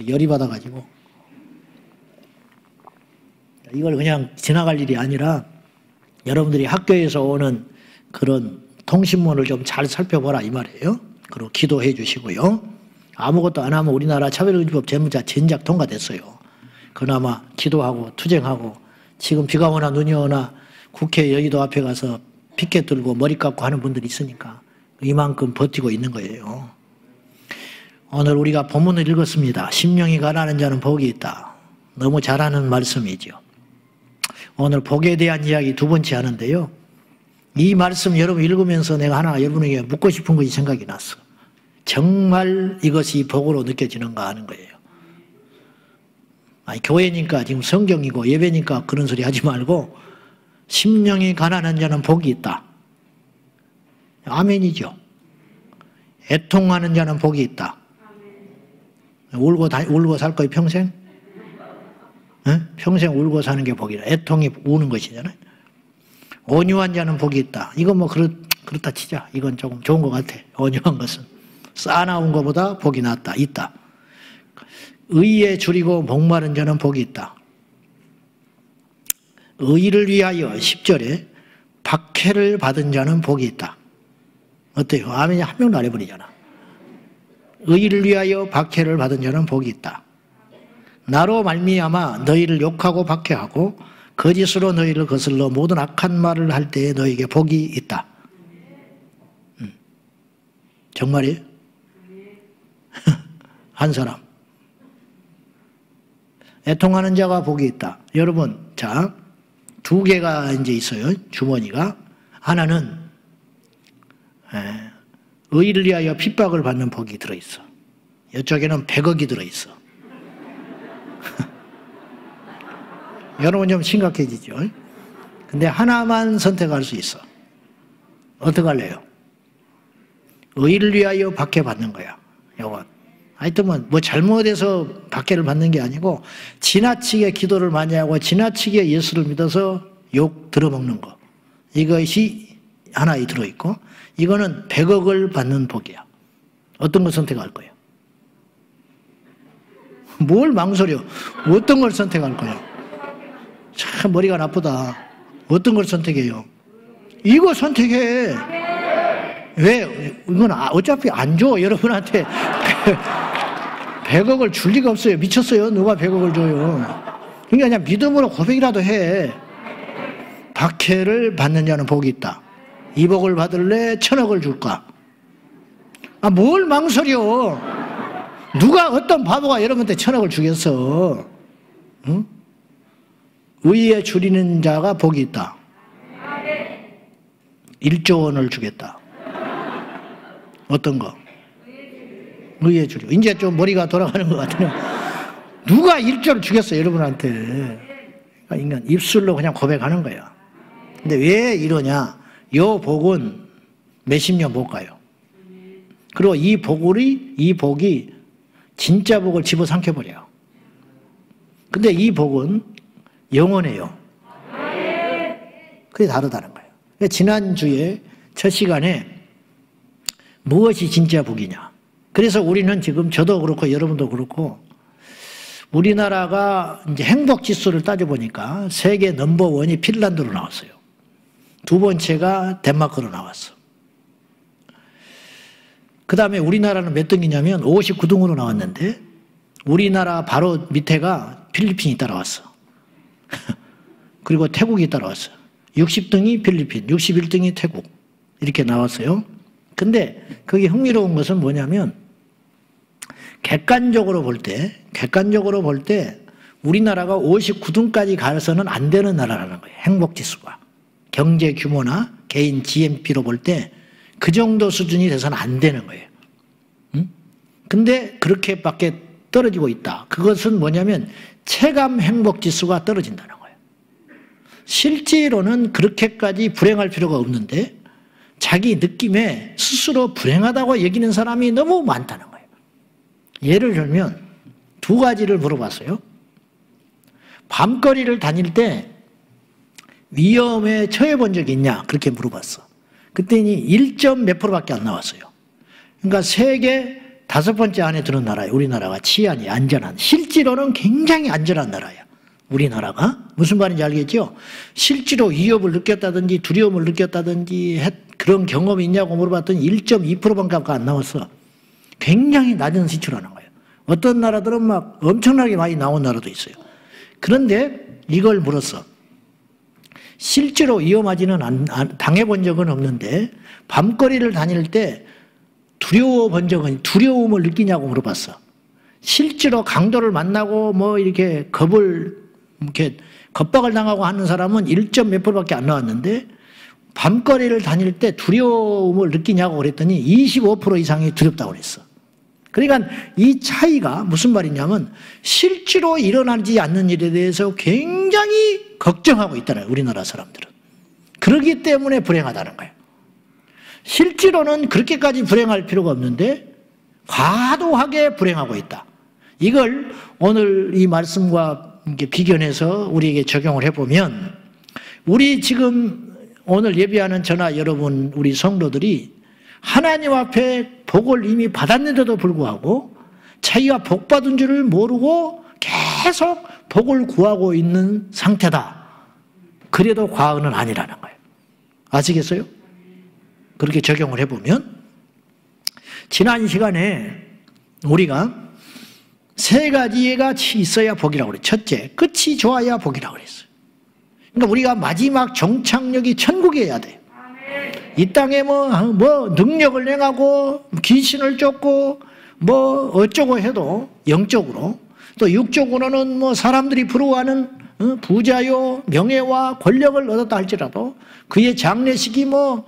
열이 받아가지고 이걸 그냥 지나갈 일이 아니라 여러분들이 학교에서 오는 그런 통신문을 좀 잘 살펴보라 이 말이에요. 그리고 기도해 주시고요. 아무것도 안 하면 우리나라 차별금지법 재무자 전작 통과됐어요. 그나마 기도하고 투쟁하고 지금 비가 오나 눈이 오나 국회 여의도 앞에 가서 피켓 들고 머리 깎고 하는 분들이 있으니까 이만큼 버티고 있는 거예요. 오늘 우리가 본문을 읽었습니다. 심령이 가난한 자는 복이 있다. 너무 잘하는 말씀이죠. 오늘 복에 대한 이야기 두 번째 하는데요. 이 말씀 여러분 읽으면서 내가 하나 여러분에게 묻고 싶은 것이 생각이 났어. 정말 이것이 복으로 느껴지는가 하는 거예요. 아니, 교회니까 지금 성경이고 예배니까 그런 소리 하지 말고 심령이 가난한 자는 복이 있다. 아멘이죠. 애통하는 자는 복이 있다. 울고 살 거예요 평생? 네? 평생 울고 사는 게 복이라. 애통이 우는 것이잖아요. 온유한 자는 복이 있다. 이건 뭐 그렇다 치자. 이건 조금 좋은 것 같아. 온유한 것은 싸나운 것보다 복이 낫다. 있다. 의에 줄이고 목마른 자는 복이 있다. 의를 위하여 10절에 박해를 받은 자는 복이 있다. 어때요? 아멘이 한 명도 안 해버리잖아. 의를 위하여 박해를 받은 자는 복이 있다. 나로 말미암아 너희를 욕하고 박해하고 거짓으로 너희를 거슬러 모든 악한 말을 할 때에 너희에게 복이 있다. 정말이에요? 한 사람. 애통하는 자가 복이 있다. 여러분, 자, 두 개가 이제 있어요. 주머니가. 하나는 의를 위하여 핍박을 받는 복이 들어있어. 이쪽에는 100억이 들어있어. 여러분 좀 심각해지죠. 근데 하나만 선택할 수 있어. 어떻게 할래요? 의를 위하여 박해받는 거야. 이건. 하여튼 뭐 잘못해서 박해를 받는 게 아니고 지나치게 기도를 많이 하고 지나치게 예수를 믿어서 욕 들어먹는 거. 이것이 하나에 들어있고 이거는 100억을 받는 복이야. 어떤 걸 선택할 거예요? 뭘 망설여? 어떤 걸 선택할 거예요? 참 머리가 나쁘다. 어떤 걸 선택해요? 이거 선택해. 왜? 이건 어차피 안 줘. 여러분한테 100억을 줄 리가 없어요. 미쳤어요. 누가 100억을 줘요. 그러니까 그냥 믿음으로 고백이라도 해. 박해를 받는 자는 복이 있다. 이 복을 받을래? 1000억을 줄까? 아, 뭘 망설여? 누가 어떤 바보가 여러분한테 1000억을 주겠어? 응? 의에 줄이는 자가 복이 있다. 1조 원을 주겠다. 어떤 거? 의에 줄이고. 이제 좀 머리가 돌아가는 것 같아요. 누가 1조를 주겠어, 여러분한테. 인간 입술로 그냥 고백하는 거야. 근데 왜 이러냐? 요 복은 몇십 년 못 가요. 그리고 이 복이 진짜 복을 집어삼켜버려요. 근데 이 복은 영원해요. 그게 다르다는 거예요. 지난주에 첫 시간에 무엇이 진짜 복이냐. 그래서 우리는 지금 저도 그렇고 여러분도 그렇고 우리나라가 이제 행복 지수를 따져보니까 세계 넘버원이 핀란드로 나왔어요. 두 번째가 덴마크로 나왔어. 그 다음에 우리나라는 몇 등이냐면 59등으로 나왔는데 우리나라 바로 밑에가 필리핀이 따라왔어. 그리고 태국이 따라왔어. 60등이 필리핀, 61등이 태국. 이렇게 나왔어요. 근데 그게 흥미로운 것은 뭐냐면 객관적으로 볼 때 우리나라가 59등까지 가서는 안 되는 나라라는 거예요. 행복지수가. 경제 규모나 개인 GNP로 볼 때 그 정도 수준이 돼서는 안 되는 거예요. 근데 그렇게밖에 떨어지고 있다. 그것은 뭐냐면 체감 행복지수가 떨어진다는 거예요. 실제로는 그렇게까지 불행할 필요가 없는데 자기 느낌에 스스로 불행하다고 여기는 사람이 너무 많다는 거예요. 예를 들면 두 가지를 물어봤어요. 밤거리를 다닐 때 위험에 처해 본 적이 있냐? 그렇게 물어봤어. 그랬더니 1. 몇 %밖에 안 나왔어요. 그러니까 세계 5번째 안에 드는 나라예요. 우리나라가 치안이 안전한. 실제로는 굉장히 안전한 나라예요. 우리나라가. 무슨 말인지 알겠죠? 실제로 위협을 느꼈다든지 두려움을 느꼈다든지 그런 경험이 있냐고 물어봤더니 1.2%밖에 안 나왔어. 굉장히 낮은 수치라는 거예요. 어떤 나라들은 막 엄청나게 많이 나온 나라도 있어요. 그런데 이걸 물었어. 실제로 위험하지는 당해본 적은 없는데 밤거리를 다닐 때 두려움을 느끼냐고 물어봤어. 실제로 강도를 만나고 뭐 이렇게 겁박을 당하고 하는 사람은 1. 몇 %밖에 안 나왔는데 밤거리를 다닐 때 두려움을 느끼냐고 그랬더니 25% 이상이 두렵다고 그랬어. 그러니까 이 차이가 무슨 말이냐면 실제로 일어나지 않는 일에 대해서 굉장히 걱정하고 있다는 거예요. 우리나라 사람들은. 그렇기 때문에 불행하다는 거예요. 실제로는 그렇게까지 불행할 필요가 없는데 과도하게 불행하고 있다. 이걸 오늘 이 말씀과 비견해서 우리에게 적용을 해보면 우리 지금 오늘 예배하는 저나 여러분 우리 성도들이 하나님 앞에 복을 이미 받았는데도 불구하고 자기가 복 받은 줄을 모르고 계속 복을 구하고 있는 상태다. 그래도 과언은 아니라는 거예요. 아시겠어요? 그렇게 적용을 해보면 지난 시간에 우리가 3가지가 있어야 복이라고 그랬어요. 첫째, 끝이 좋아야 복이라고 그랬어요. 그러니까 우리가 마지막 정착력이 천국이어야 돼요. 이 땅에 뭐 능력을 행하고 귀신을 쫓고 뭐 어쩌고 해도 영적으로 또 육적으로는 뭐 사람들이 부러워하는 부자요 명예와 권력을 얻었다 할지라도 그의 장례식이 뭐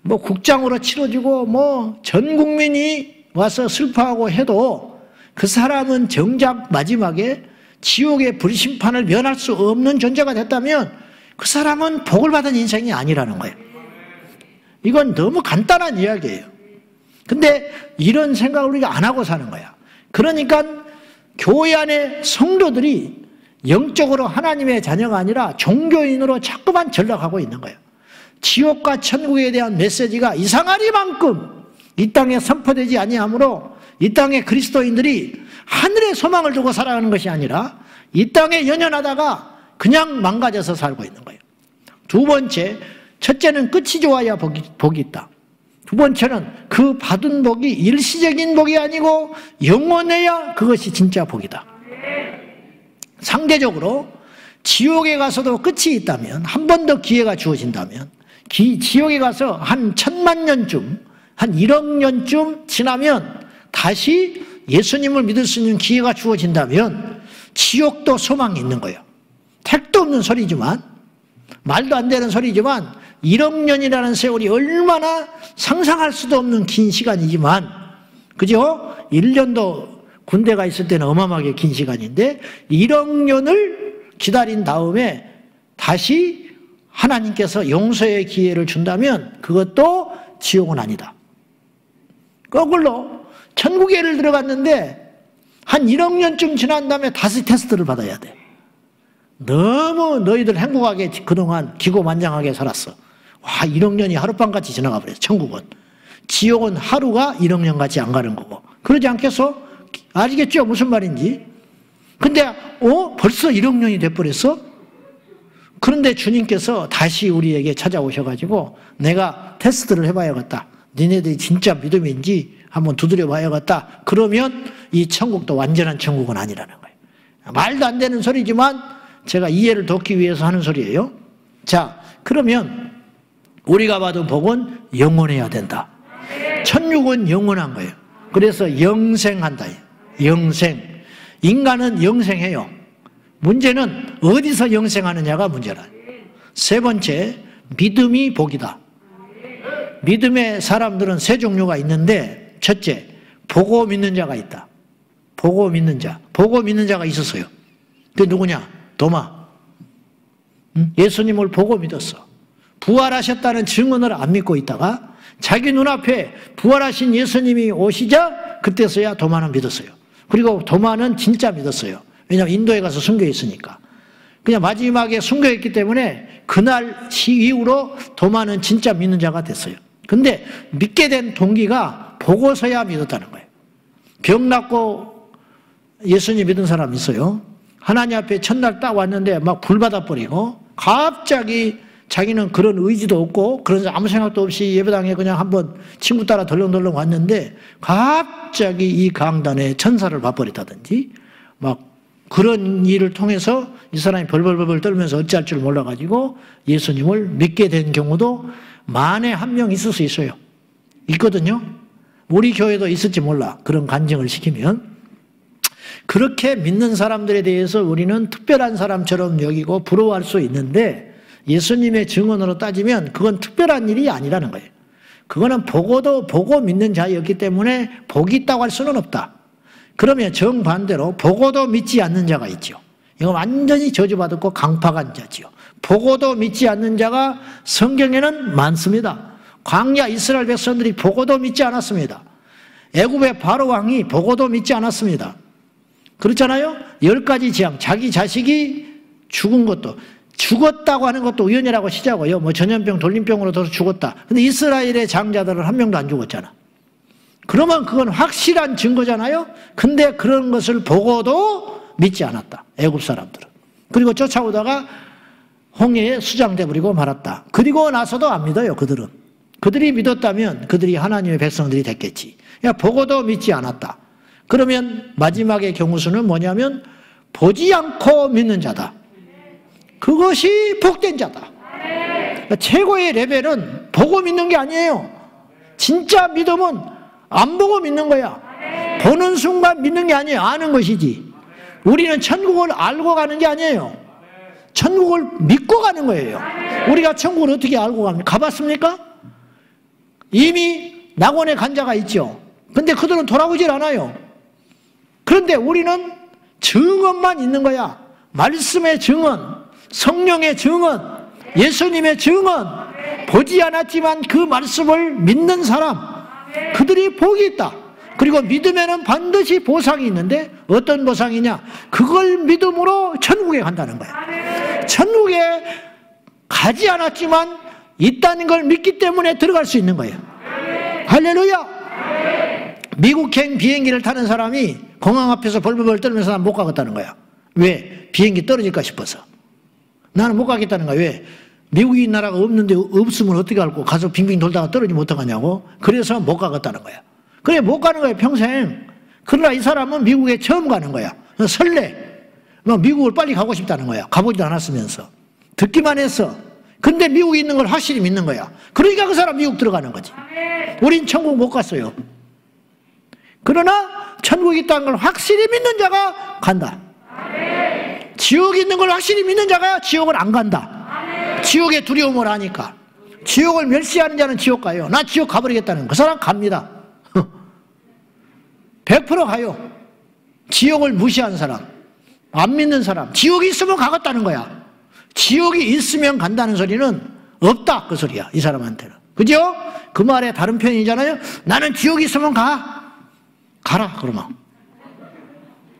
국장으로 치러지고 뭐 전 국민이 와서 슬퍼하고 해도 그 사람은 정작 마지막에 지옥의 불심판을 면할 수 없는 존재가 됐다면 그 사람은 복을 받은 인생이 아니라는 거예요. 이건 너무 간단한 이야기예요. 근데 이런 생각을 우리가 안 하고 사는 거야. 그러니까 교회 안에 성도들이 영적으로 하나님의 자녀가 아니라 종교인으로 자꾸만 전락하고 있는 거예요. 지옥과 천국에 대한 메시지가 이상하리만큼 이 땅에 선포되지 아니하므로 이 땅의 그리스도인들이 하늘의 소망을 두고 살아가는 것이 아니라 이 땅에 연연하다가 그냥 망가져서 살고 있는 거예요. 두 번째, 첫째는 끝이 좋아야 복이 있다. 두 번째는 그 받은 복이 일시적인 복이 아니고 영원해야 그것이 진짜 복이다. 상대적으로 지옥에 가서도 끝이 있다면, 한 번 더 기회가 주어진다면, 지옥에 가서 한 1000만 년쯤, 한 1억 년쯤 지나면 다시 예수님을 믿을 수 있는 기회가 주어진다면 지옥도 소망이 있는 거예요. 택도 없는 소리지만, 말도 안 되는 소리지만 1억 년이라는 세월이 얼마나 상상할 수도 없는 긴 시간이지만, 그죠? 1년도 군대가 있을 때는 어마어마하게 긴 시간인데 1억 년을 기다린 다음에 다시 하나님께서 용서의 기회를 준다면 그것도 지옥은 아니다. 거꾸로 천국에를 들어갔는데 한 1억 년쯤 지난 다음에 다시 테스트를 받아야 돼. 너무 너희들 행복하게 그동안 기고만장하게 살았어. 와, 1억 년이 하룻밤같이 지나가 버렸어. 천국은. 지옥은 하루가 1억 년같이 안 가는 거고. 그러지 않겠어? 아시겠죠? 무슨 말인지. 근데 벌써 1억 년이 돼버렸어? 그런데 주님께서 다시 우리에게 찾아오셔가지고 내가 테스트를 해봐야겠다. 니네들이 진짜 믿음인지 한번 두드려 봐야겠다. 그러면 이 천국도 완전한 천국은 아니라는 거예요. 말도 안 되는 소리지만 제가 이해를 돕기 위해서 하는 소리예요. 자, 그러면 우리가 받은 복은 영원해야 된다. 천국은 영원한 거예요. 그래서 영생한다. 영생. 인간은 영생해요. 문제는 어디서 영생하느냐가 문제라. 세 번째, 믿음이 복이다. 믿음의 사람들은 세 종류가 있는데, 첫째, 보고 믿는 자가 있다. 보고 믿는 자. 보고 믿는 자가 있었어요. 그게 누구냐? 도마. 예수님을 보고 믿었어. 부활하셨다는 증언을 안 믿고 있다가 자기 눈앞에 부활하신 예수님이 오시자 그때서야 도마는 믿었어요. 그리고 도마는 진짜 믿었어요. 왜냐하면 인도에 가서 순교했으니까. 그냥 마지막에 순교했기 때문에 그날 이후로 도마는 진짜 믿는 자가 됐어요. 근데 믿게 된 동기가 보고서야 믿었다는 거예요. 병 낫고 예수님 믿은 사람 있어요. 하나님 앞에 첫날 딱 왔는데 막 불받아 버리고 갑자기 자기는 그런 의지도 없고 그런 아무 생각도 없이 예배당에 그냥 한번 친구 따라 덜렁덜렁 왔는데 갑자기 이 강단에 천사를 봐버렸다든지 막 그런 일을 통해서 이 사람이 벌벌벌 떨면서 어찌할 줄 몰라가지고 예수님을 믿게 된 경우도 만에 한 명 있을 수 있어요. 있거든요. 우리 교회도 있을지 몰라. 그런 간증을 시키면. 그렇게 믿는 사람들에 대해서 우리는 특별한 사람처럼 여기고 부러워할 수 있는데 예수님의 증언으로 따지면 그건 특별한 일이 아니라는 거예요. 그거는 보고 믿는 자였기 때문에 복이 있다고 할 수는 없다. 그러면 정반대로 보고도 믿지 않는 자가 있죠. 이거 완전히 저주받았고 강팍한 자지요. 보고도 믿지 않는 자가 성경에는 많습니다. 광야 이스라엘 백성들이 보고도 믿지 않았습니다. 애굽의 바로 왕이 보고도 믿지 않았습니다. 그렇잖아요? 10가지 재앙, 자기 자식이 죽은 것도, 죽었다고 하는 것도 우연이라고 치자고요. 뭐 전염병, 돌림병으로 더 죽었다. 근데 이스라엘의 장자들은 한 명도 안 죽었잖아. 그러면 그건 확실한 증거잖아요? 근데 그런 것을 보고도 믿지 않았다. 애굽 사람들은. 그리고 쫓아오다가 홍해에 수장돼 버리고 말았다. 그리고 나서도 안 믿어요, 그들은. 그들이 믿었다면 그들이 하나님의 백성들이 됐겠지. 그러니까 보고도 믿지 않았다. 그러면 마지막의 경우수는 뭐냐면 보지 않고 믿는 자다. 그것이 복된 자다. 그러니까 최고의 레벨은 보고 믿는 게 아니에요. 진짜 믿음은 안 보고 믿는 거야. 보는 순간 믿는 게 아니에요. 아는 것이지. 우리는 천국을 알고 가는 게 아니에요. 천국을 믿고 가는 거예요. 우리가 천국을 어떻게 알고 갑니까? 가봤습니까? 이미 낙원에 간 자가 있죠. 근데 그들은 돌아오질 않아요. 그런데 우리는 증언만 있는 거야. 말씀의 증언, 성령의 증언, 예수님의 증언, 보지 않았지만 그 말씀을 믿는 사람, 그들이 복이 있다. 그리고 믿음에는 반드시 보상이 있는데 어떤 보상이냐? 그걸 믿음으로 천국에 간다는 거야. 천국에 가지 않았지만 있다는 걸 믿기 때문에 들어갈 수 있는 거예요. 할렐루야! 미국행 비행기를 타는 사람이 공항 앞에서 벌벌벌 떨면서 난 못 가겠다는 거야. 왜? 비행기 떨어질까 싶어서. 나는 못 가겠다는 거야. 왜? 미국인 나라가 없는데 없으면 어떻게 할고 가서 빙빙 돌다가 떨어지면 어떡하냐고. 그래서 못 가겠다는 거야. 그래 못 가는 거야 평생. 그러나 이 사람은 미국에 처음 가는 거야. 설레. 미국을 빨리 가고 싶다는 거야. 가보지도 않았으면서. 듣기만 했어. 근데 미국에 있는 걸 확실히 믿는 거야. 그러니까 그 사람 미국 들어가는 거지. 우린 천국 못 갔어요. 그러나 천국이 있다는 걸 확실히 믿는 자가 간다. 지옥이 있는 걸 확실히 믿는 자가 지옥을 안 간다. 지옥의 두려움을 하니까. 지옥을 멸시하는 자는 지옥 가요. 나 지옥 가버리겠다는 그 사람 갑니다. 100% 가요. 지옥을 무시하는 사람, 안 믿는 사람, 지옥이 있으면 가겠다는 거야. 지옥이 있으면 간다는 소리는 없다 그 소리야. 이 사람한테는. 그죠? 그 말의 다른 표현이잖아요. 나는 지옥이 있으면 가라 그러면.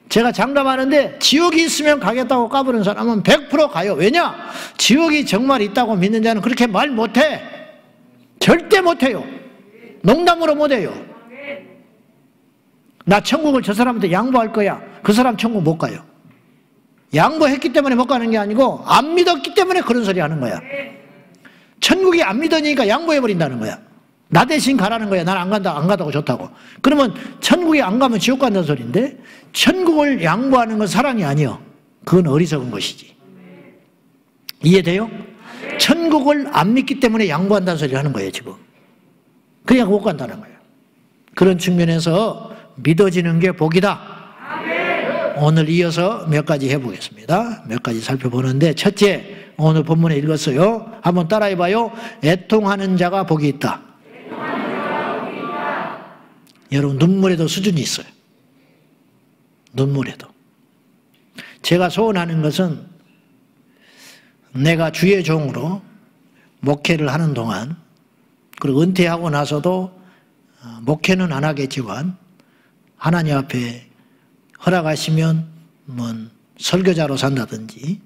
제가 장담하는데 지옥이 있으면 가겠다고 까부는 사람은 100% 가요. 왜냐? 지옥이 정말 있다고 믿는 자는 그렇게 말 못해. 절대 못해요. 농담으로 못해요. 나 천국을 저 사람한테 양보할 거야. 그 사람 천국 못 가요. 양보했기 때문에 못 가는 게 아니고 안 믿었기 때문에 그런 소리 하는 거야. 천국이 안 믿으니까 양보해버린다는 거야. 나 대신 가라는 거야. 난 안 간다, 안 가다고 좋다고. 그러면 천국에 안 가면 지옥 간다는 소리인데, 천국을 양보하는 건 사랑이 아니요. 그건 어리석은 것이지. 이해돼요? 천국을 안 믿기 때문에 양보한다는 소리를 하는 거예요, 지금. 그냥 못 간다는 거예요. 그런 측면에서 믿어지는 게 복이다. 오늘 이어서 몇 가지 해보겠습니다. 몇 가지 살펴보는데, 첫째, 오늘 본문에 읽었어요. 한번 따라해봐요. 애통하는 자가 복이 있다. 여러분, 눈물에도 수준이 있어요. 눈물에도. 제가 소원하는 것은 내가 주의 종으로 목회를 하는 동안, 그리고 은퇴하고 나서도 목회는 안 하겠지만 하나님 앞에 허락하시면 뭐 설교자로 산다든지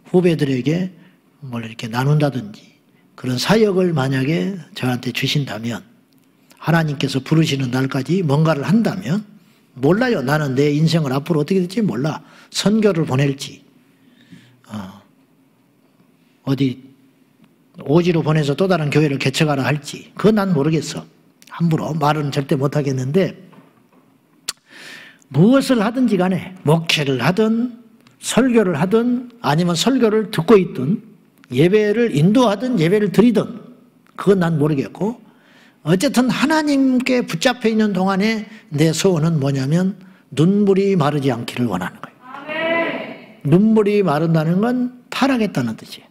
후배들에게 뭘 이렇게 나눈다든지 그런 사역을 만약에 저한테 주신다면, 하나님께서 부르시는 날까지 뭔가를 한다면, 몰라요. 나는 내 인생을 앞으로 어떻게 될지 몰라. 선교를 보낼지, 어디 오지로 보내서 또 다른 교회를 개척하라 할지, 그건 난 모르겠어. 함부로 말은 절대 못하겠는데, 무엇을 하든지 간에 목회를 하든 설교를 하든 아니면 설교를 듣고 있든 예배를 인도하든 예배를 드리든 그건 난 모르겠고, 어쨌든 하나님께 붙잡혀 있는 동안에 내 소원은 뭐냐면 눈물이 마르지 않기를 원하는 거예요. 눈물이 마른다는 건 타락했다는 뜻이에요.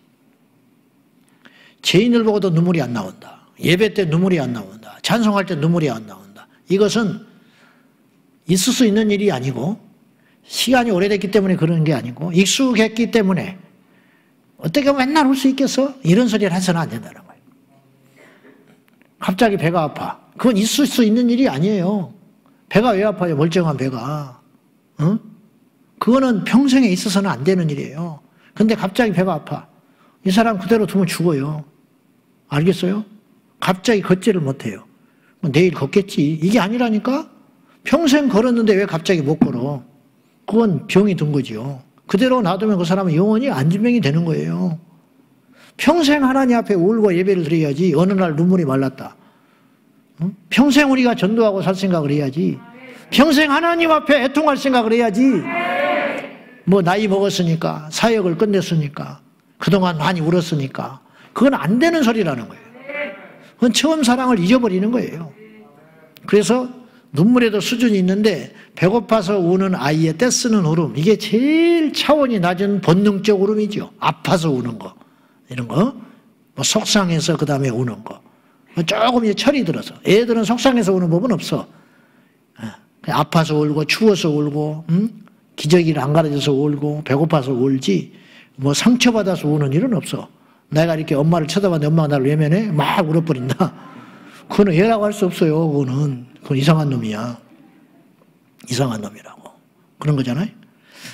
죄인을 보고도 눈물이 안 나온다. 예배 때 눈물이 안 나온다. 찬송할 때 눈물이 안 나온다. 이것은 있을 수 있는 일이 아니고, 시간이 오래됐기 때문에 그러는 게 아니고, 익숙했기 때문에 어떻게 맨날 울 수 있겠어? 이런 소리를 해서는 안 된다는 거예요. 갑자기 배가 아파. 그건 있을 수 있는 일이 아니에요. 배가 왜 아파요? 멀쩡한 배가. 응? 그거는 평생에 있어서는 안 되는 일이에요. 근데 갑자기 배가 아파. 이 사람 그대로 두면 죽어요. 알겠어요? 갑자기 걷지를 못해요. 내일 걷겠지. 이게 아니라니까? 평생 걸었는데 왜 갑자기 못 걸어? 그건 병이 든 거지요. 그대로 놔두면 그 사람은 영원히 안진병이 되는 거예요. 평생 하나님 앞에 울고 예배를 드려야지. 어느 날 눈물이 말랐다. 응? 평생 우리가 전도하고 살 생각을 해야지. 평생 하나님 앞에 애통할 생각을 해야지. 뭐 나이 먹었으니까, 사역을 끝냈으니까, 그동안 많이 울었으니까. 그건 안 되는 소리라는 거예요. 그건 처음 사랑을 잊어버리는 거예요. 그래서 눈물에도 수준이 있는데, 배고파서 우는 아이의 떼쓰는 울음, 이게 제일 차원이 낮은 본능적 울음이죠. 아파서 우는 거, 이런 거, 뭐 속상해서 그 다음에 우는 거, 조금 이제 철이 들어서. 애들은 속상해서 우는 법은 없어. 아파서 울고 추워서 울고 기저귀를 안 갈아줘서 울고 배고파서 울지, 뭐 상처받아서 우는 일은 없어. 내가 이렇게 엄마를 쳐다봤는데 엄마가 나를 외면해? 막 울어버린다. 그거는 애라고 할 수 없어요. 그건 이상한 놈이야. 이상한 놈이라고. 그런 거잖아요.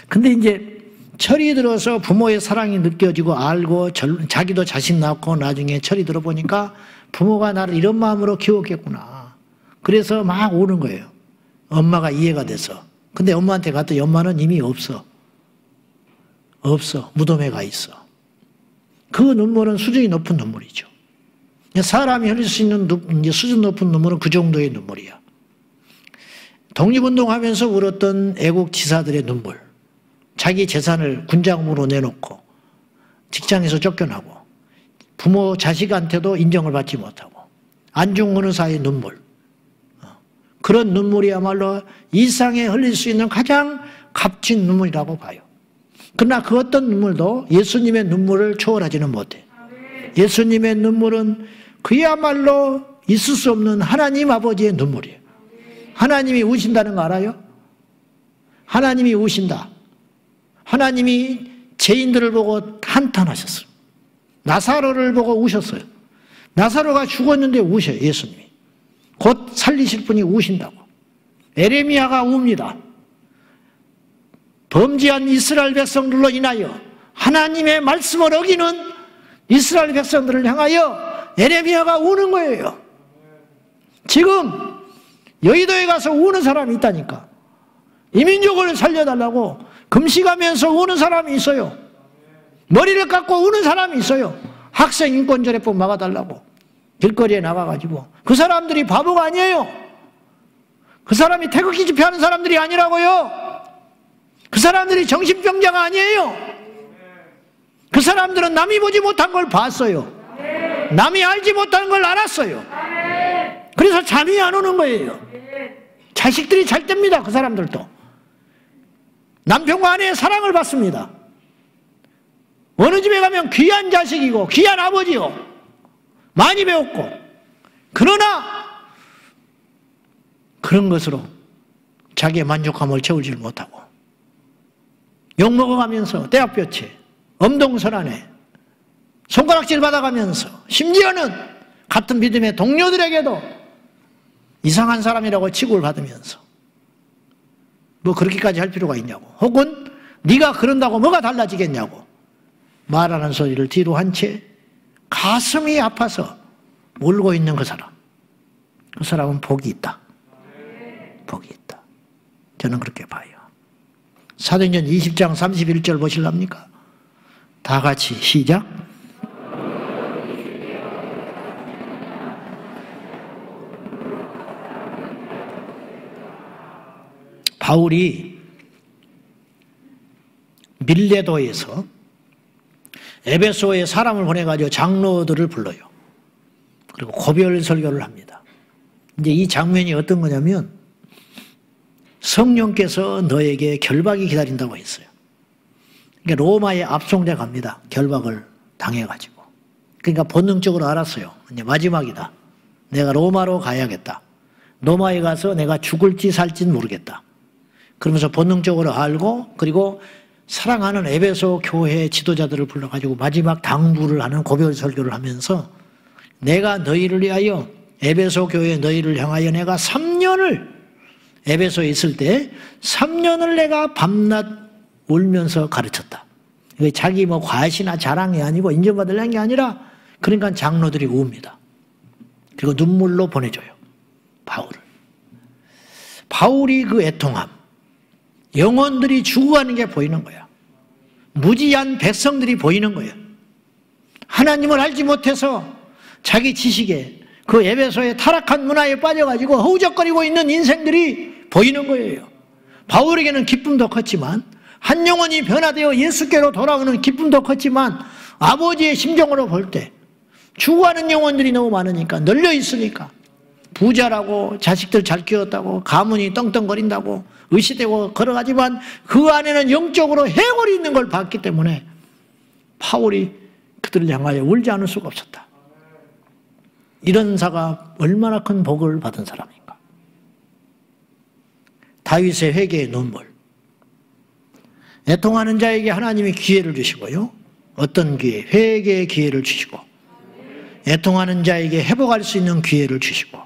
근데 이제 철이 들어서 부모의 사랑이 느껴지고 알고, 자기도 자식 낳고 나중에 철이 들어보니까 부모가 나를 이런 마음으로 키웠겠구나. 그래서 막 우는 거예요. 엄마가 이해가 돼서. 근데 엄마한테 갔더니 엄마는 이미 없어. 없어. 무덤에 가 있어. 그 눈물은 수준이 높은 눈물이죠. 사람이 흘릴 수 있는 수준 높은 눈물은 그 정도의 눈물이야. 독립운동하면서 울었던 애국 지사들의 눈물, 자기 재산을 군자금으로 내놓고 직장에서 쫓겨나고 부모 자식한테도 인정을 받지 못하고 안중근의사의 눈물, 그런 눈물이야말로 이 세상에 흘릴 수 있는 가장 값진 눈물이라고 봐요. 그러나 그 어떤 눈물도 예수님의 눈물을 초월하지는 못해. 예수님의 눈물은 그야말로 있을 수 없는 하나님 아버지의 눈물이에요. 하나님이 우신다는 거 알아요? 하나님이 우신다. 하나님이 죄인들을 보고 한탄하셨어요. 나사로를 보고 우셨어요. 나사로가 죽었는데 우셔요, 예수님이. 곧 살리실 분이 우신다고. 에레미야가 웁니다. 범죄한 이스라엘 백성들로 인하여 하나님의 말씀을 어기는 이스라엘 백성들을 향하여 에레미야가 우는 거예요. 지금 여의도에 가서 우는 사람이 있다니까. 이민족을 살려달라고 금식하면서 우는 사람이 있어요. 머리를 깎고 우는 사람이 있어요. 학생 인권조례법 막아달라고. 길거리에 나가가지고. 그 사람들이 바보가 아니에요. 그 사람이 태극기 집회하는 사람들이 아니라고요. 그 사람들이 정신병자가 아니에요. 그 사람들은 남이 보지 못한 걸 봤어요. 남이 알지 못하는 걸 알았어요. 그래서 잠이 안 오는 거예요. 자식들이 잘 뗍니다. 그 사람들도 남편과 아내의 사랑을 받습니다. 어느 집에 가면 귀한 자식이고 귀한 아버지요, 많이 배웠고, 그러나 그런 것으로 자기의 만족감을 채우지 못하고 욕먹어가면서 떼약볕에 엄동설안에 손가락질 받아가면서, 심지어는 같은 믿음의 동료들에게도 이상한 사람이라고 취급을 받으면서 뭐 그렇게까지 할 필요가 있냐고, 혹은 네가 그런다고 뭐가 달라지겠냐고 말하는 소리를 뒤로 한 채 가슴이 아파서 울고 있는 그 사람, 그 사람은 복이 있다. 복이 있다. 저는 그렇게 봐요. 사도행전 20장 31절 보실랍니까? 다 같이 시작. 바울이 밀레도에서 에베소에 사람을 보내가지고 장로들을 불러요. 그리고 고별 설교를 합니다. 이제 이 장면이 어떤 거냐면, 성령께서 너에게 결박이 기다린다고 했어요. 그러니까 로마에 압송돼 갑니다. 결박을 당해가지고. 그러니까 본능적으로 알았어요. 이제 마지막이다. 내가 로마로 가야겠다. 로마에 가서 내가 죽을지 살지는 모르겠다. 그러면서 본능적으로 알고, 그리고 사랑하는 에베소 교회 지도자들을 불러가지고 마지막 당부를 하는 고별 설교를 하면서, 내가 너희를 위하여, 에베소 교회 너희를 향하여 내가 3년을 에베소에 있을 때 3년을 내가 밤낮 울면서 가르쳤다. 이게 자기 뭐 과시나 자랑이 아니고 인정받으려는 게 아니라, 그러니까 장로들이 웁니다. 그리고 눈물로 보내줘요, 바울을. 바울이 그 애통함, 영혼들이 죽어가는 게 보이는 거야. 무지한 백성들이 보이는 거야. 하나님을 알지 못해서 자기 지식에, 그 에베소의 타락한 문화에 빠져가지고 허우적거리고 있는 인생들이 보이는 거예요. 바울에게는 기쁨도 컸지만, 한 영혼이 변화되어 예수께로 돌아오는 기쁨도 컸지만, 아버지의 심정으로 볼 때 죽어가는 영혼들이 너무 많으니까, 널려 있으니까, 부자라고 자식들 잘 키웠다고 가문이 떵떵거린다고 의시되고 걸어가지만 그 안에는 영적으로 해골이 있는 걸 봤기 때문에 바울이 그들을 향하여 울지 않을 수가 없었다. 이런 자가 얼마나 큰 복을 받은 사람인가. 다윗의 회개의 눈물. 애통하는 자에게 하나님이 기회를 주시고요. 어떤 기회? 회개의 기회를 주시고, 애통하는 자에게 회복할 수 있는 기회를 주시고,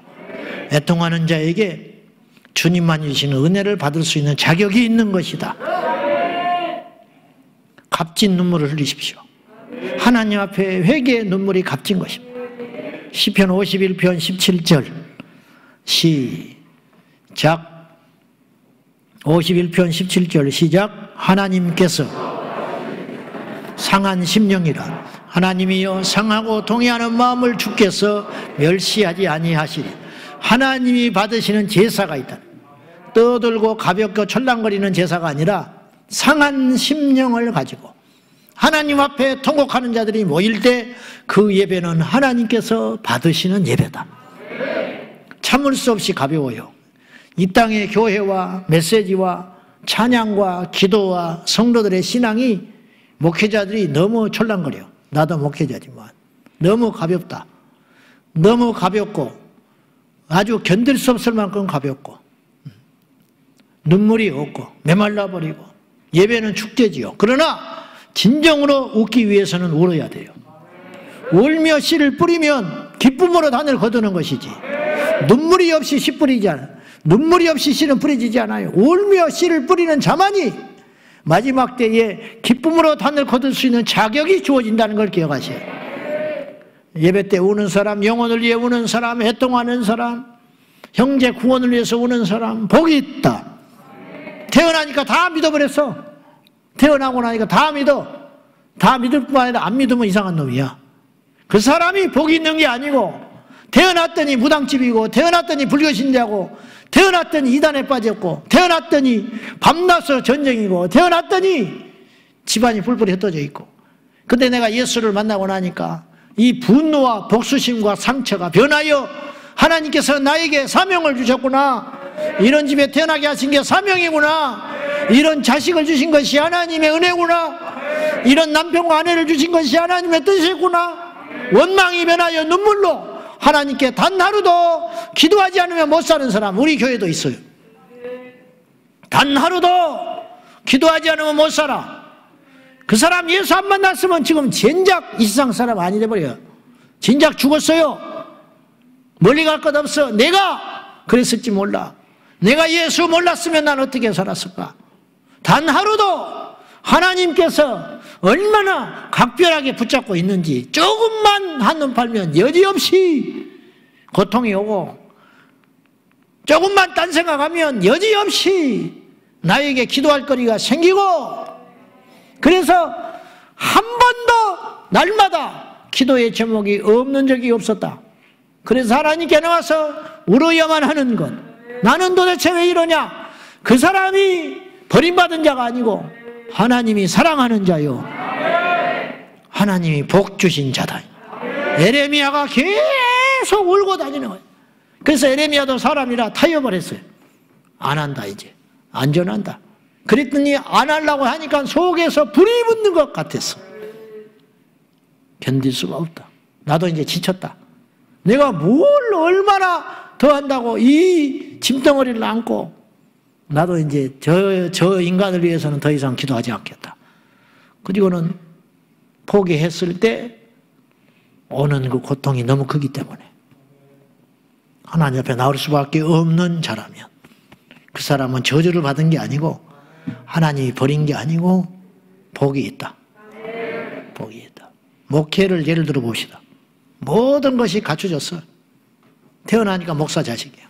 애통하는 자에게 주님만 주시는 은혜를 받을 수 있는 자격이 있는 것이다. 값진 눈물을 흘리십시오. 하나님 앞에 회개의 눈물이 값진 것입니다. 시편 51편 17절 시작. 51편 17절 시작. 하나님께서 상한 심령이라, 하나님이여 상하고 동의하는 마음을 주께서 멸시하지 아니하시리. 하나님이 받으시는 제사가 있다. 떠들고 가볍고 철랑거리는 제사가 아니라 상한 심령을 가지고 하나님 앞에 통곡하는 자들이 모일 때 그 예배는 하나님께서 받으시는 예배다. 참을 수 없이 가벼워요. 이 땅의 교회와 메시지와 찬양과 기도와 성도들의 신앙이, 목회자들이 너무 철랑거려. 나도 목회자지만 너무 가볍다. 너무 가볍고 아주 견딜 수 없을 만큼 가볍고 눈물이 없고 메말라버리고, 예배는 축제지요. 그러나 진정으로 웃기 위해서는 울어야 돼요. 울며 씨를 뿌리면 기쁨으로 단을 거두는 것이지, 눈물이 없이 씨 뿌리지 않아요. 눈물이 없이 씨는 뿌려지지 않아요. 울며 씨를 뿌리는 자만이 마지막 때에 기쁨으로 단을 거둘 수 있는 자격이 주어진다는 걸 기억하세요. 예배 때 우는 사람, 영혼을 위해 우는 사람, 애통하는 사람, 형제 구원을 위해서 우는 사람, 복이 있다. 태어나니까 다 믿어버렸어. 태어나고 나니까 다 믿어. 다 믿을 뿐만 아니라 안 믿으면 이상한 놈이야. 그 사람이 복이 있는 게 아니고 태어났더니 무당집이고, 태어났더니 불교신자고, 태어났더니 이단에 빠졌고, 태어났더니 밤낮으로 전쟁이고, 태어났더니 집안이 뿔뿔이 흩어져 있고. 근데 내가 예수를 만나고 나니까 이 분노와 복수심과 상처가 변하여 하나님께서 나에게 사명을 주셨구나. 이런 집에 태어나게 하신 게 사명이구나. 이런 자식을 주신 것이 하나님의 은혜구나. 이런 남편과 아내를 주신 것이 하나님의 뜻이구나. 원망이 변하여 눈물로 하나님께 단 하루도 기도하지 않으면 못 사는 사람, 우리 교회도 있어요. 단 하루도 기도하지 않으면 못 살아. 그 사람 예수 안 만났으면 지금 진작 이 세상 사람 아니 돼버려요. 진작 죽었어요. 멀리 갈 것 없어. 내가 그랬을지 몰라. 내가 예수 몰랐으면 난 어떻게 살았을까? 단 하루도 하나님께서 얼마나 각별하게 붙잡고 있는지 조금만 한눈 팔면 여지없이 고통이 오고, 조금만 딴 생각하면 여지없이 나에게 기도할 거리가 생기고, 그래서 한 번도 날마다 기도의 제목이 없는 적이 없었다. 그래서 하나님께 나와서 울어야만 하는 것. 나는 도대체 왜 이러냐? 그 사람이 버림받은 자가 아니고 하나님이 사랑하는 자요, 하나님이 복 주신 자다. 에레미야가 계속 울고 다니는 거예요. 그래서 에레미야도 사람이라 타협을 했어요. 안 한다, 이제 안 전한다. 그랬더니 안 하려고 하니까 속에서 불이 붙는 것 같았어. 견딜 수가 없다. 나도 이제 지쳤다. 내가 뭘 얼마나 더 한다고 이 짐덩어리를 안고, 나도 이제 저 인간을 위해서는 더 이상 기도하지 않겠다. 그리고는 포기했을 때 오는 그 고통이 너무 크기 때문에 하나님 앞에 나올 수밖에 없는 자라면, 그 사람은 저주를 받은 게 아니고 하나님이 버린 게 아니고 복이 있다. 복이 있다. 목회를 예를 들어 봅시다. 모든 것이 갖춰졌어. 태어나니까 목사 자식이야.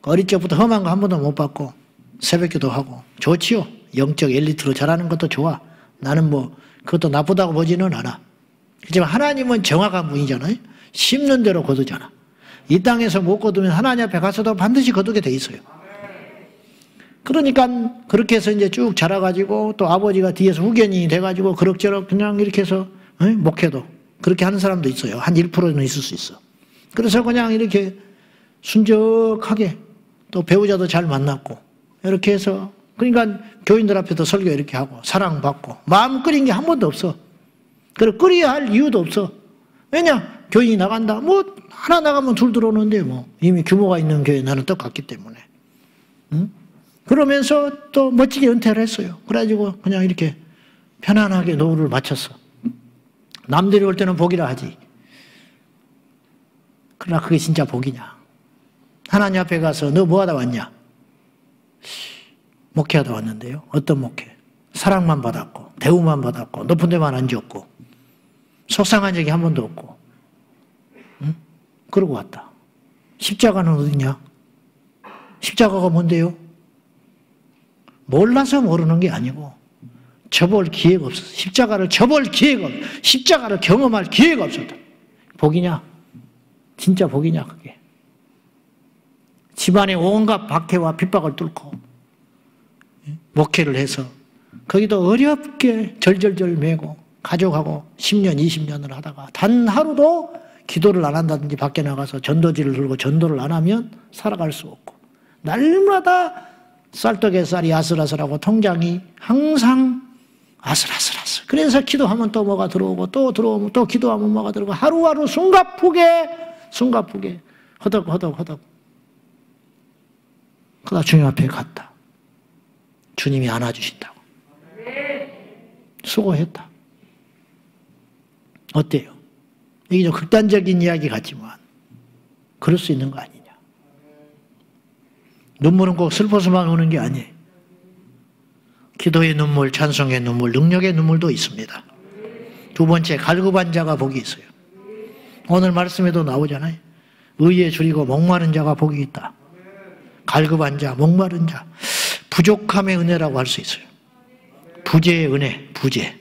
어릴 적부터 험한 거 한 번도 못 받고 새벽기도 하고 좋지요. 영적 엘리트로 자라는 것도 좋아. 나는 뭐 그것도 나쁘다고 보지는 않아. 하지만 하나님은 정확한 분이잖아요. 심는 대로 거두잖아. 이 땅에서 못 거두면 하나님 앞에 가서도 반드시 거두게 돼 있어요. 그러니까 그렇게 해서 이제 쭉 자라가지고, 또 아버지가 뒤에서 후견인이 돼가지고 그럭저럭 그냥 이렇게 해서 목회도 그렇게 하는 사람도 있어요. 한 1%는 있을 수 있어. 그래서 그냥 이렇게 순적하게, 또 배우자도 잘 만났고, 이렇게 해서, 그러니까 교인들 앞에도 설교 이렇게 하고 사랑받고 마음 끓인 게 한 번도 없어. 그리고 끓여야 할 이유도 없어. 왜냐? 교인이 나간다. 뭐 하나 나가면 둘 들어오는데 뭐 이미 규모가 있는 교회 나는 똑같기 때문에. 응? 그러면서 또 멋지게 은퇴를 했어요. 그래가지고 그냥 이렇게 편안하게 노후를 마쳤어. 남들이 올 때는 복이라 하지. 그러나 그게 진짜 복이냐? 하나님 앞에 가서 너 뭐 하다 왔냐? 목회하다 왔는데요. 어떤 목회? 사랑만 받았고 대우만 받았고 높은 데만 앉았고 속상한 적이 한 번도 없고, 응? 그러고 왔다. 십자가는 어디냐? 십자가가 뭔데요? 몰라서 모르는 게 아니고 접을 기회가 없었어. 십자가를 접을 기회가 없어. 십자가를 경험할 기회가 없었다. 복이냐? 진짜 복이냐 그게? 집안에 온갖 박해와 핍박을 뚫고 목회를 해서 거기도 어렵게 절절절 매고 가족하고 10년 20년을 하다가 단 하루도 기도를 안 한다든지 밖에 나가서 전도지를 들고 전도를 안 하면 살아갈 수 없고, 날마다 쌀떡에 쌀이 아슬아슬하고 통장이 항상 아슬아슬아슬. 그래서 기도하면 또 뭐가 들어오고 또 들어오면 또 기도하면 뭐가 들어오고, 하루하루 숨가쁘게 허덕허덕 그러다 주님 앞에 갔다. 주님이 안아주신다고. 수고했다. 어때요? 이게 좀 극단적인 이야기 같지만 그럴 수 있는 거 아니냐. 눈물은 꼭 슬퍼서만 오는 게 아니에요. 기도의 눈물, 찬송의 눈물, 능력의 눈물도 있습니다. 두 번째, 갈급한 자가 복이 있어요. 오늘 말씀에도 나오잖아요. 의에 줄이고 목마른 자가 복이 있다. 갈급한 자, 목마른 자, 부족함의 은혜라고 할 수 있어요. 부재의 은혜, 부재.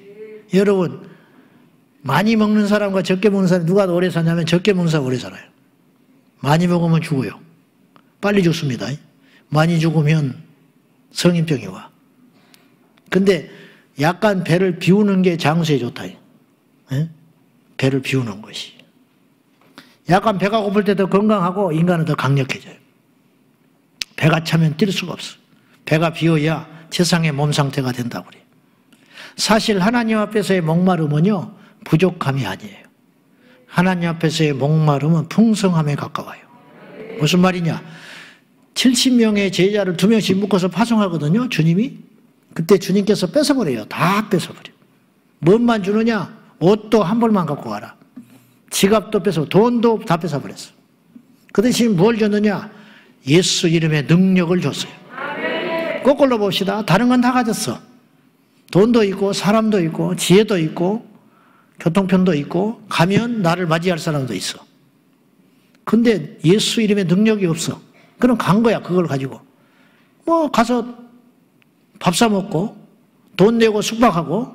여러분, 많이 먹는 사람과 적게 먹는 사람이 누가 더 오래 사냐면 적게 먹는 사람이 오래 살아요. 많이 먹으면 죽어요. 빨리 죽습니다. 많이 죽으면 성인병이 와. 근데 약간 배를 비우는 게 장수에 좋다. 배를 비우는 것이. 약간 배가 고플 때 더 건강하고 인간은 더 강력해져요. 배가 차면 뛸 수가 없어. 배가 비어야 세상의 몸 상태가 된다고 그래요. 사실 하나님 앞에서의 목마름은요, 부족함이 아니에요. 하나님 앞에서의 목마름은 풍성함에 가까워요. 무슨 말이냐? 70명의 제자를 2명씩 묶어서 파송하거든요, 주님이. 그때 주님께서 뺏어버려요. 다 뺏어버려요. 뭔만 주느냐? 옷도 한 벌만 갖고 가라. 지갑도 뺏어, 돈도 다 뺏어버렸어. 그 대신 뭘 줬느냐? 예수 이름의 능력을 줬어요. 거꾸로 봅시다. 다른 건 다 가졌어. 돈도 있고 사람도 있고 지혜도 있고 교통편도 있고 가면 나를 맞이할 사람도 있어. 근데 예수 이름의 능력이 없어. 그럼 간 거야, 그걸 가지고. 뭐 가서 밥 사 먹고 돈 내고 숙박하고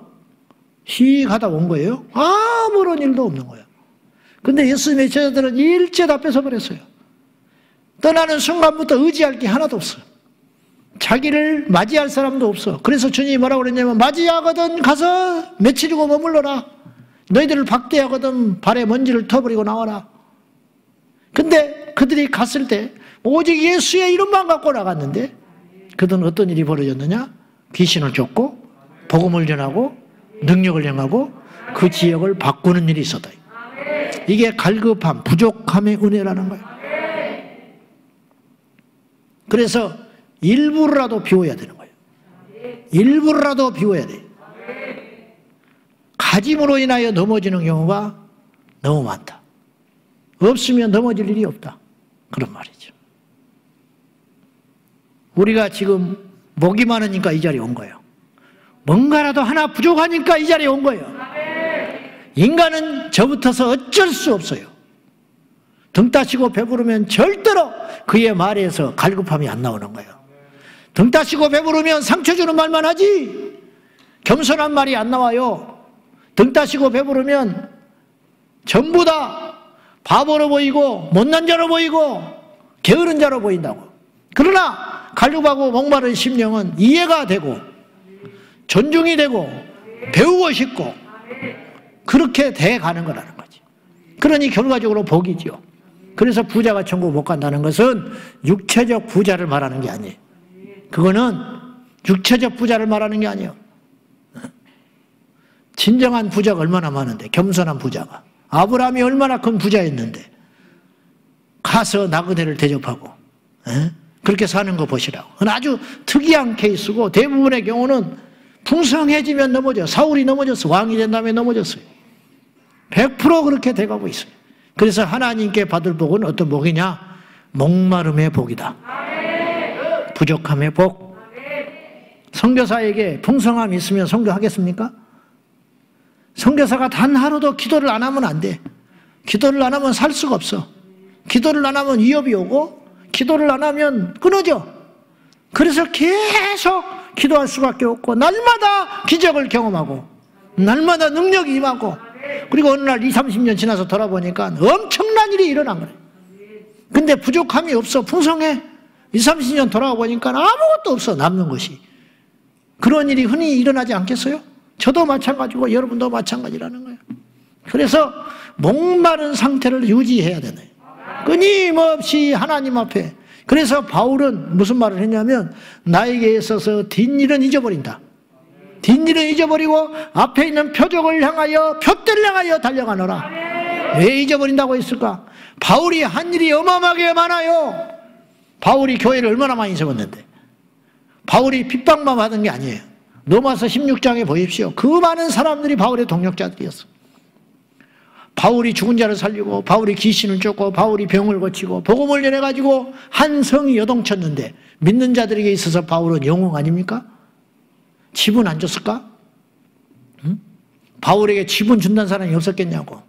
씩 하다 온 거예요. 아무런 일도 없는 거야. 근데 예수님의 제자들은 일제 다 뺏어버렸어요. 떠나는 순간부터 의지할 게 하나도 없어요. 자기를 맞이할 사람도 없어. 그래서 주님이 뭐라고 그랬냐면, 맞이하거든 가서 며칠이고 머물러라. 너희들을 박대하거든 발에 먼지를 터버리고 나와라. 근데 그들이 갔을 때 오직 예수의 이름만 갖고 나갔는데, 그들은 어떤 일이 벌어졌느냐? 귀신을 쫓고 복음을 전하고 능력을 행하고 그 지역을 바꾸는 일이 있었다. 이게 갈급함, 부족함의 은혜라는 거예요. 그래서 일부라도 비워야 되는 거예요. 일부라도 비워야 돼요. 가짐으로 인하여 넘어지는 경우가 너무 많다. 없으면 넘어질 일이 없다. 그런 말이죠. 우리가 지금 목이 많으니까 이 자리에 온 거예요. 뭔가라도 하나 부족하니까 이 자리에 온 거예요. 인간은 저부터서 어쩔 수 없어요. 등 따시고 배부르면 절대로 그의 말에서 갈급함이 안 나오는 거예요. 등 따시고 배부르면 상처 주는 말만 하지 겸손한 말이 안 나와요. 등 따시고 배부르면 전부 다 바보로 보이고 못난 자로 보이고 게으른 자로 보인다고. 그러나 갈급하고 목마른 심령은 이해가 되고 존중이 되고 배우고 싶고 그렇게 돼가는 거라는 거지. 그러니 결과적으로 복이죠. 그래서 부자가 천국 못 간다는 것은 육체적 부자를 말하는 게 아니에요. 그거는 육체적 부자를 말하는 게 아니에요. 진정한 부자가 얼마나 많은데, 겸손한 부자가. 아브라함이 얼마나 큰 부자였는데 가서 나그네를 대접하고 그렇게 사는 거 보시라고. 그건 아주 특이한 케이스고 대부분의 경우는 풍성해지면 넘어져. 사울이 넘어졌어. 왕이 된 다음에 넘어졌어요. 100% 그렇게 돼가고 있어요. 그래서 하나님께 받을 복은 어떤 복이냐? 목마름의 복이다. 부족함의 복. 선교사에게 풍성함이 있으면 선교하겠습니까? 선교사가 단 하루도 기도를 안 하면 안 돼. 기도를 안 하면 살 수가 없어. 기도를 안 하면 위협이 오고 기도를 안 하면 끊어져. 그래서 계속 기도할 수밖에 없고 날마다 기적을 경험하고 날마다 능력이 임하고 그리고 어느 날 20, 30년 지나서 돌아보니까 엄청난 일이 일어난 거예요. 근데 부족함이 없어. 풍성해. 20, 30년 돌아와 보니까 아무것도 없어. 남는 것이. 그런 일이 흔히 일어나지 않겠어요? 저도 마찬가지고 여러분도 마찬가지라는 거예요. 그래서 목마른 상태를 유지해야 되네요. 끊임없이 하나님 앞에. 그래서 바울은 무슨 말을 했냐면 나에게 있어서 뒷일은 잊어버린다. 뒷일은 잊어버리고 앞에 있는 표적을 향하여 표대를 향하여 달려가노라. 왜 잊어버린다고 했을까? 바울이 한 일이 어마어마하게 많아요. 바울이 교회를 얼마나 많이 세웠는데. 바울이 핍박만 받은 게 아니에요. 로마서 16장에 보십시오. 그 많은 사람들이 바울의 동력자들이었어. 바울이 죽은 자를 살리고 바울이 귀신을 쫓고 바울이 병을 고치고 복음을 전해가지고 한 성이 여동쳤는데 믿는 자들에게 있어서 바울은 영웅 아닙니까? 지분 안 줬을까? 응? 바울에게 지분 준다는 사람이 없었겠냐고.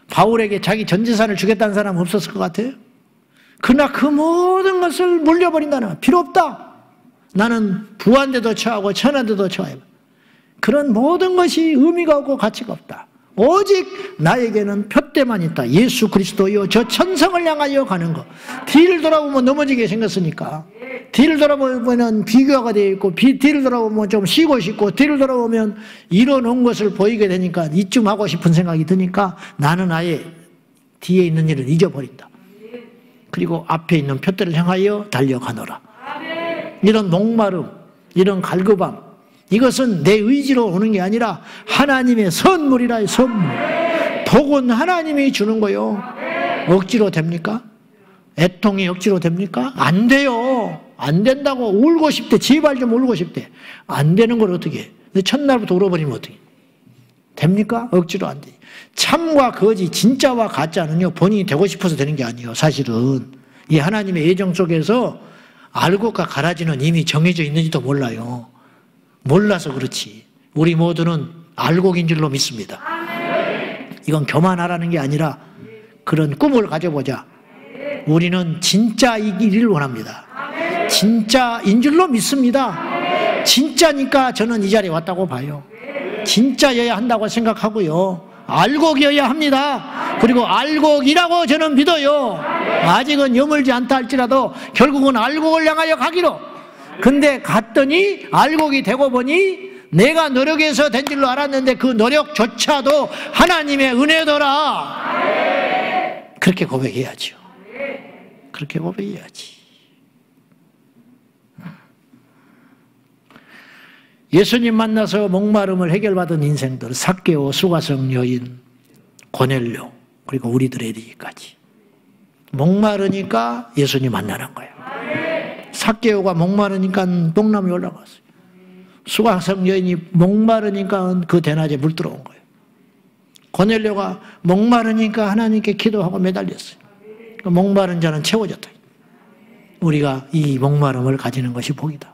바울에게 자기 전 재산을 주겠다는 사람은 없었을 것 같아요. 그러나 그 모든 것을 물려버린다는 거야. 필요 없다. 나는 부한데도 처하고 천한데도 처해. 그런 모든 것이 의미가 없고 가치가 없다. 오직 나에게는 표대만 있다. 예수 그리스도요 저 천성을 향하여 가는 것. 뒤를 돌아보면 넘어지게 생겼으니까. 뒤를 돌아보면 비교가 되어 있고 뒤를 돌아보면 좀 쉬고 싶고 뒤를 돌아보면 이뤄놓은 것을 보이게 되니까 이쯤 하고 싶은 생각이 드니까 나는 아예 뒤에 있는 일을 잊어버린다. 그리고 앞에 있는 표대를 향하여 달려가노라. 이런 목마름, 이런 갈급함, 이것은 내 의지로 오는 게 아니라 하나님의 선물이라. 선물. 복은 하나님이 주는 거요. 억지로 됩니까? 애통이 억지로 됩니까? 안 돼요. 안 된다고. 울고 싶대. 제발 좀 울고 싶대. 안 되는 걸 어떻게 해? 첫날부터 울어버리면 어떻게 해? 됩니까? 억지로 안 돼. 참과 거짓, 진짜와 가짜는요 본인이 되고 싶어서 되는 게 아니에요. 사실은 이 하나님의 예정 속에서 알고가 가라지는 이미 정해져 있는지도 몰라요. 몰라서 그렇지. 우리 모두는 알곡인 줄로 믿습니다. 이건 교만하라는 게 아니라 그런 꿈을 가져보자. 우리는 진짜이기를 원합니다. 진짜인 줄로 믿습니다. 진짜니까 저는 이 자리에 왔다고 봐요. 진짜여야 한다고 생각하고요. 알곡이어야 합니다. 그리고 알곡이라고 저는 믿어요. 아직은 여물지 않다 할지라도 결국은 알곡을 향하여 가기로. 근데 갔더니 알곡이 되고 보니 내가 노력해서 된 줄로 알았는데 그 노력조차도 하나님의 은혜더라. 그렇게 고백해야죠. 그렇게 고백해야지. 예수님 만나서 목마름을 해결받은 인생들, 삭개오, 수가성 여인, 고넬료, 그리고 우리들의 이르기까지. 목마르니까 예수님 만나는 거예요. 삭개오가 목마르니까 뽕나무에 올라갔어요. 수가성 여인이 목마르니까 그 대낮에 물 들어온 거예요. 고넬료가 목마르니까 하나님께 기도하고 매달렸어요. 목마른 자는 채워졌다. 우리가 이 목마름을 가지는 것이 복이다.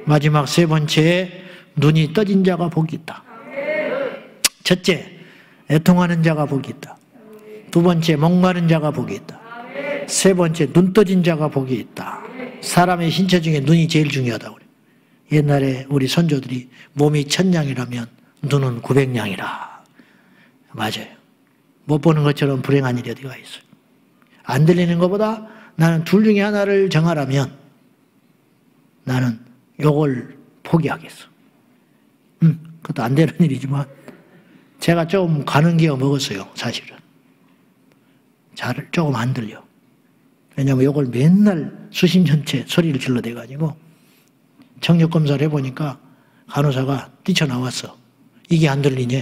마지막 세 번째, 눈이 떠진 자가 복이 있다. 첫째, 애통하는 자가 복이 있다. 두 번째, 목마른 자가 복이 있다. 세 번째, 눈 떠진 자가 복이 있다. 사람의 신체 중에 눈이 제일 중요하다고 그래요. 옛날에 우리 선조들이 몸이 1000냥이라면 눈은 900냥이라. 맞아요. 못 보는 것처럼 불행한 일이 어디가 있어요. 안 들리는 것보다 나는 둘 중에 하나를 정하라면 나는 요걸 포기하겠어. 그것도 안 되는 일이지만 제가 좀 가는 기어 먹었어요. 사실은. 잘 조금 안 들려. 왜냐하면 요걸 맨날 수십 년째 소리를 질러대가지고 청력검사를 해보니까 간호사가 뛰쳐나왔어. 이게 안 들리냐?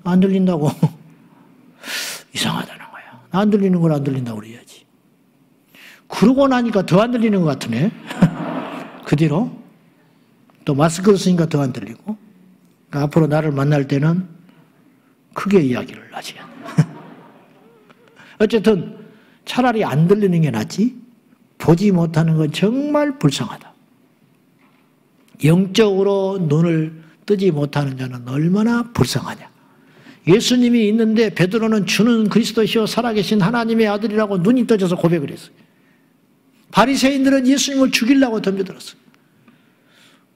안 들린다고. 이상하다는 거야. 안 들리는 걸 안 들린다고 그래야지. 그러고 나니까 더 안 들리는 것 같으네. 그 뒤로 또 마스크를 쓰니까 더 안 들리고. 그러니까 앞으로 나를 만날 때는 크게 이야기를 하지. 어쨌든 차라리 안 들리는 게 낫지. 보지 못하는 건 정말 불쌍하다. 영적으로 눈을 뜨지 못하는 자는 얼마나 불쌍하냐. 예수님이 있는데 베드로는 주는 그리스도시요 살아계신 하나님의 아들이라고 눈이 떠져서 고백을 했어요. 바리새인들은 예수님을 죽이려고 덤벼들었어요.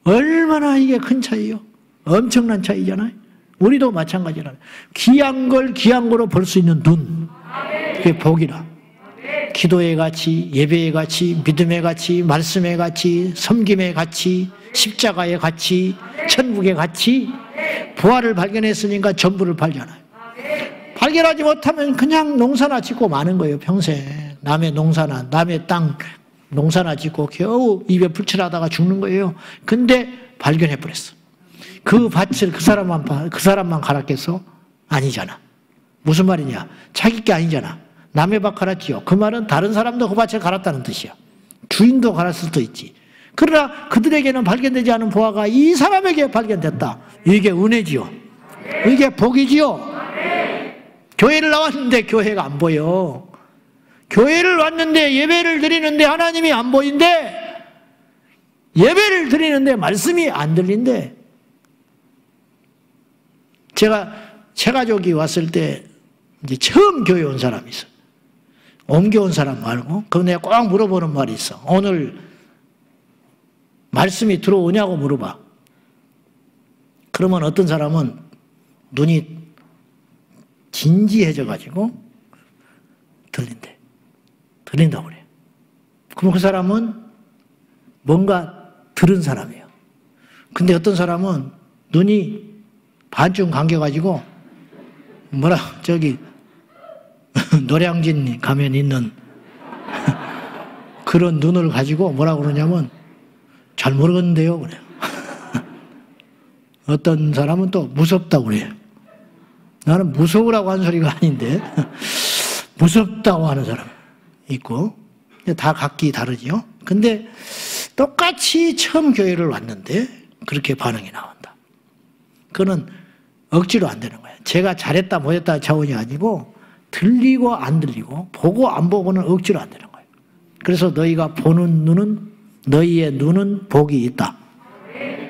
얼마나 이게 큰 차이요. 엄청난 차이잖아요. 우리도 마찬가지잖아요. 귀한 걸 귀한 거로 볼 수 있는 눈. 그게 복이라. 기도의 가치, 예배의 가치, 믿음의 가치, 말씀의 가치, 섬김의 가치, 십자가의 가치, 천국의 가치, 부활을 발견했으니까 전부를 팔잖아요. 발견하지 못하면 그냥 농사나 짓고 마는 거예요. 평생. 남의 농사나 남의 땅 농사나 짓고 겨우 입에 풀칠하다가 죽는 거예요. 근데 발견해버렸어. 그 밭을 그 사람만 갈았겠어? 아니잖아. 무슨 말이냐? 자기 게 아니잖아. 남의 밭 갈았지요. 그 말은 다른 사람도 그 밭을 갈았다는 뜻이야. 주인도 갈았을 수도 있지. 그러나 그들에게는 발견되지 않은 보화가 이 사람에게 발견됐다. 이게 은혜지요. 이게 복이지요. 교회를 나왔는데 교회가 안 보여. 교회를 왔는데 예배를 드리는데 하나님이 안 보인대. 예배를 드리는데 말씀이 안 들린대. 제가 새가족이 왔을 때 이제 처음 교회 온 사람이 있어. 옮겨온 사람 말고. 그럼 내가 꼭 물어보는 말이 있어. 오늘 말씀이 들어오냐고 물어봐. 그러면 어떤 사람은 눈이 진지해져 가지고 들린다고 그래요. 그럼 그 사람은 뭔가 들은 사람이에요. 근데 어떤 사람은 눈이 반쯤 감겨가지고 노량진 가면 있는 그런 눈을 가지고 뭐라고 그러냐면 잘 모르겠는데요 그래요. 어떤 사람은 또 무섭다고 그래요. 나는 무서우라고 한 소리가 아닌데 무섭다고 하는 사람 있고, 다 각기 다르죠. 근데 똑같이 처음 교회를 왔는데 그렇게 반응이 나온다. 그거는 억지로 안 되는 거예요. 제가 잘했다 못했다 차원이 아니고 들리고 안 들리고 보고 안 보고는 억지로 안 되는 거예요. 그래서 너희가 보는 눈은, 너희의 눈은 복이 있다.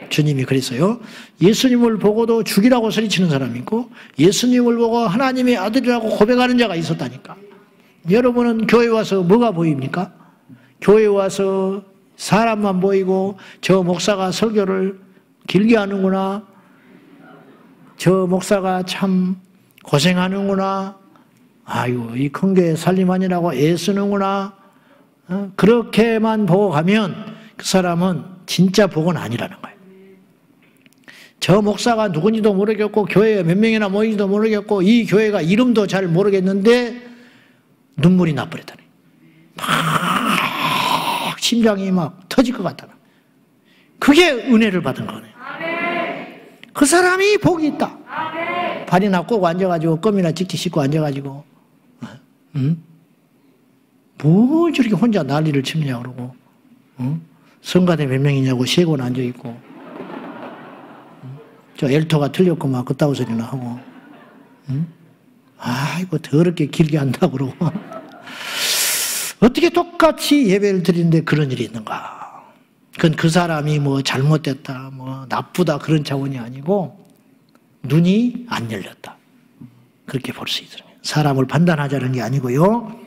주님이 그랬어요. 예수님을 보고도 죽이라고 소리치는 사람이 있고 예수님을 보고 하나님의 아들이라고 고백하는 자가 있었다니까. 여러분은 교회 와서 뭐가 보입니까? 교회 와서 사람만 보이고 저 목사가 설교를 길게 하는구나, 저 목사가 참 고생하는구나, 아유 이 큰 교회 살림하느라고 애쓰는구나, 그렇게만 보고 가면 그 사람은 진짜 복은 아니라는 거예요. 저 목사가 누군지도 모르겠고 교회에 몇 명이나 모이지도 모르겠고 이 교회가 이름도 잘 모르겠는데 눈물이 나버렸다니. 막 심장이 막 터질 것 같다는. 그게 은혜를 받은 거네요. 그 사람이 복이 있다. 발이나 꼭 앉아가지고 껌이나 찍찍 씻고 앉아가지고 뭐 저렇게 혼자 난리를 치느냐 그러고, 성가대 몇 명이냐고 세고는 앉아있고, 저 엘토가 틀렸고 막 그따구 소리나 하고, 아이고 더럽게 길게 한다고 그러고. 어떻게 똑같이 예배를 드리는데 그런 일이 있는가? 그건 그 사람이 뭐 잘못됐다, 뭐 나쁘다 그런 차원이 아니고 눈이 안 열렸다. 그렇게 볼 수 있어요. 사람을 판단하자는 게 아니고요.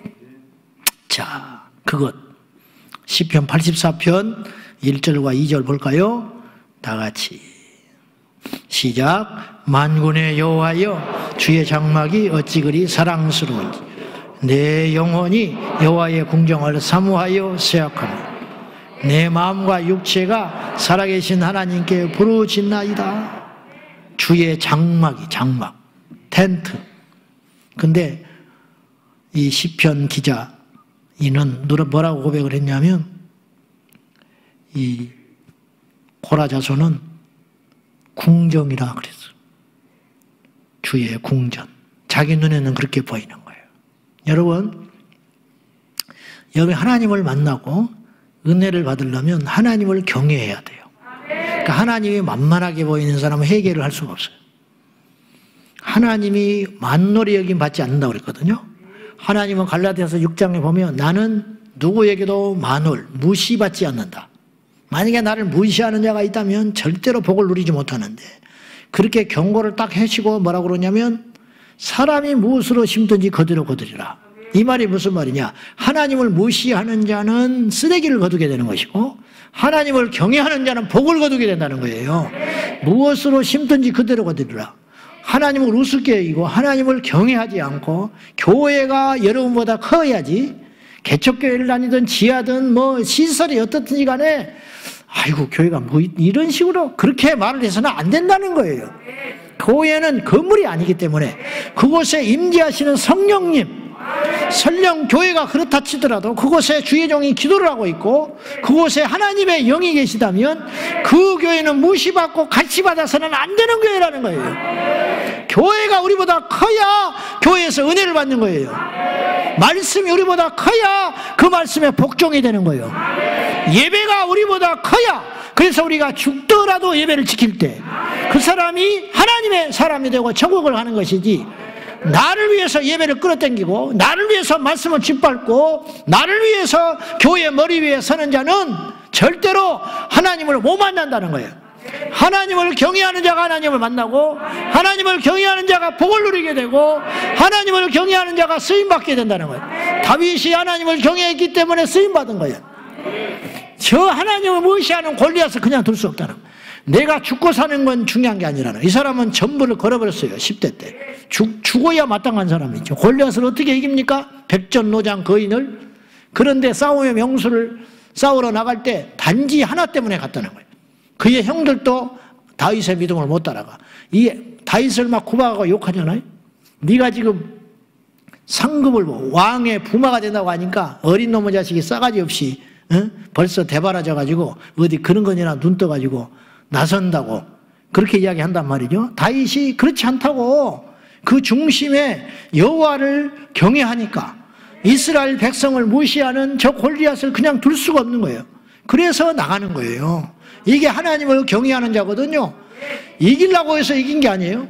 자, 그것 시편 84편 1절과 2절 볼까요? 다 같이 시작. 만군의 여호와여, 주의 장막이 어찌 그리 사랑스러운지 내 영혼이 여호와의 궁정을 사모하여 쇠약하며 내 마음과 육체가 살아계신 하나님께 부르짖나이다. 주의 장막, 텐트. 근데 이 시편 기자 이는 뭐라고 고백을 했냐면, 이 고라 자손은 궁정이라 그랬어요. 주의 궁전. 자기 눈에는 그렇게 보이는 거예요. 여러분 하나님을 만나고 은혜를 받으려면 하나님을 경외해야 돼요. 그러니까 하나님이 만만하게 보이는 사람은 해결을 할 수가 없어요. 하나님이 만노리 여김 받지 않는다고 그랬거든요. 하나님은 갈라디아서 6장에 보면 나는 누구에게도 만월, 무시받지 않는다. 만약에 나를 무시하는 자가 있다면 절대로 복을 누리지 못하는데, 그렇게 경고를 딱 해치고 뭐라고 그러냐면 사람이 무엇으로 심든지 그대로 거두리라. 이 말이 무슨 말이냐? 하나님을 무시하는 자는 쓰레기를 거두게 되는 것이고 하나님을 경외하는 자는 복을 거두게 된다는 거예요. 무엇으로 심든지 그대로 거두리라. 하나님을 우습게 여기고 하나님을 경외하지 않고 교회가 여러분보다 커야지, 개척교회를 다니든 지하든 뭐 시설이 어떻든지 간에 아이고 교회가 뭐 이런 식으로 그렇게 말을 해서는 안 된다는 거예요. 교회는 건물이 아니기 때문에 그곳에 임재하시는 성령님, 설령 교회가 그렇다 치더라도 그곳에 주의 종이 기도를 하고 있고 그곳에 하나님의 영이 계시다면 그 교회는 무시받고 가치받아서는 안 되는 교회라는 거예요. 교회가 우리보다 커야 교회에서 은혜를 받는 거예요. 말씀이 우리보다 커야 그 말씀에 복종이 되는 거예요. 예배가 우리보다 커야, 그래서 우리가 죽더라도 예배를 지킬 때 그 사람이 하나님의 사람이 되고 천국을 가는 것이지, 나를 위해서 예배를 끌어당기고 나를 위해서 말씀을 짓밟고 나를 위해서 교회 머리 위에 서는 자는 절대로 하나님을 못 만난다는 거예요. 하나님을 경외하는 자가 하나님을 만나고 하나님을 경외하는 자가 복을 누리게 되고 하나님을 경외하는 자가 쓰임받게 된다는 거예요. 다윗이 하나님을 경외했기 때문에 쓰임받은 거예요. 저 하나님을 무시하는 골리앗을 그냥 둘 수 없다는 거예요. 내가 죽고 사는 건 중요한 게 아니라는. 이 사람은 전부를 걸어버렸어요. 10대 때 죽어야 마땅한 사람이죠. 골리앗을 어떻게 이깁니까? 백전노장 거인을. 그런데 싸움의 명수를 싸우러 나갈 때 단지 하나 때문에 갔다는 거예요. 그의 형들도 다윗의 믿음을 못 따라가. 이 다윗을 막 구박하고 욕하잖아요. 네가 지금 상급을 왕의 부마가 된다고 하니까 어린 놈의 자식이 싸가지 없이 벌써 대바라져 가지고 어디 그런 거니나 눈 떠 가지고 나선다고 그렇게 이야기한단 말이죠. 다윗이 그렇지 않다고 그 중심에 여호와를 경외하니까 이스라엘 백성을 무시하는 저 골리앗을 그냥 둘 수가 없는 거예요. 그래서 나가는 거예요. 이게 하나님을 경외하는 자거든요. 이기려고 해서 이긴 게 아니에요.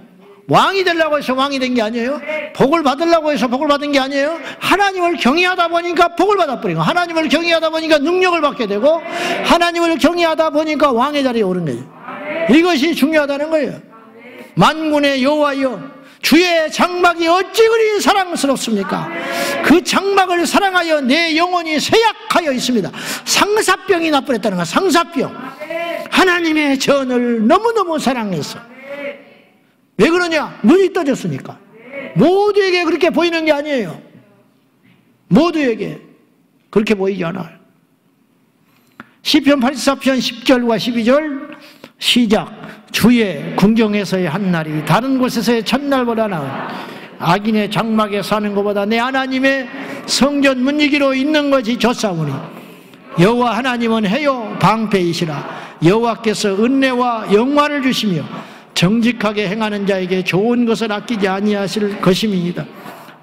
왕이 되려고 해서 왕이 된 게 아니에요. 복을 받으려고 해서 복을 받은 게 아니에요. 하나님을 경외하다 보니까 복을 받아버리고, 하나님을 경외하다 보니까 능력을 받게 되고, 하나님을 경외하다 보니까 왕의 자리에 오른 거예요. 이것이 중요하다는 거예요. 만군의 여호와여, 주의 장막이 어찌 그리 사랑스럽습니까? 그 장막을 사랑하여 내 영혼이 쇠약하여 있습니다. 상사병이 나버렸다는 거야. 상사병. 하나님의 전을 너무너무 사랑했어. 왜 그러냐? 눈이 떠졌으니까. 모두에게 그렇게 보이는 게 아니에요. 모두에게 그렇게 보이지 않아요. 시편 84편 10절과 12절 시작. 주의 궁정에서의 한날이 다른 곳에서의 첫날보다 나은, 악인의 장막에 사는 것보다 내 하나님의 성전 문지기로 있는 것이 좋사오니 여호와 하나님은 해요 방패이시라. 여호와께서 은혜와 영화를 주시며 정직하게 행하는 자에게 좋은 것을 아끼지 아니하실 것임이니이다.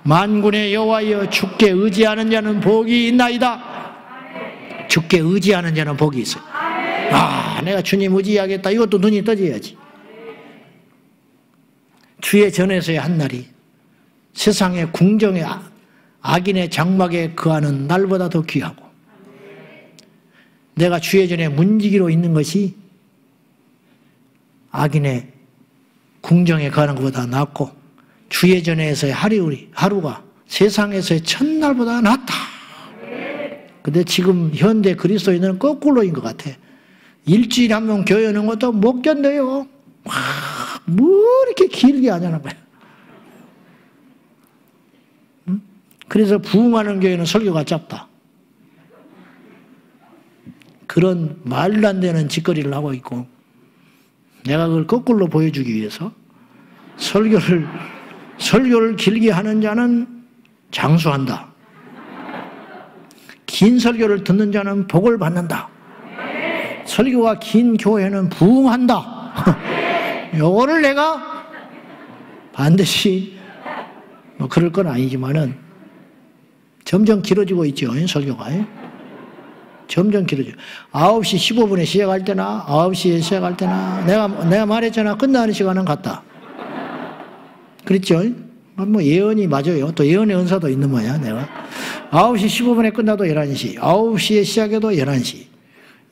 만군의 여호와여, 주께 의지하는 자는 복이 있나이다. 주께 의지하는 자는 복이 있어요. 아, 내가 주님 의지하겠다. 이것도 눈이 떠져야지. 주의 전에서의 한날이 세상의 궁정에 악인의 장막에 거하는 날보다 더 귀하고, 내가 주의 전에 문지기로 있는 것이 악인의 궁정에 거하는 것보다 낫고, 주의 전에서의 하루가 세상에서의 첫날보다 낫다. 근데 지금 현대 그리스도인은 거꾸로인 것 같아. 일주일에 한 번 교회 오는 것도 못 견뎌요. 뭐 이렇게 길게 하냐는 거야. 응? 그래서 부흥하는 교회는 설교가 짧다. 그런 말도 안 되는 짓거리를 하고 있고, 내가 그걸 거꾸로 보여주기 위해서 설교를 길게 하는 자는 장수한다. 긴 설교를 듣는 자는 복을 받는다. 설교가 긴 교회는 부흥한다. 요거를 내가 반드시 뭐 그럴 건 아니지만은 점점 길어지고 있죠, 설교가. 점점 길어져요. 9시 15분에 시작할 때나 9시에 시작할 때나 내가 말했잖아. 끝나는 시간은 같다. 그랬죠? 뭐 예언이 맞아요. 또 예언의 은사도 있는 모양. 내가 9시 15분에 끝나도 11시, 9시에 시작해도 11시,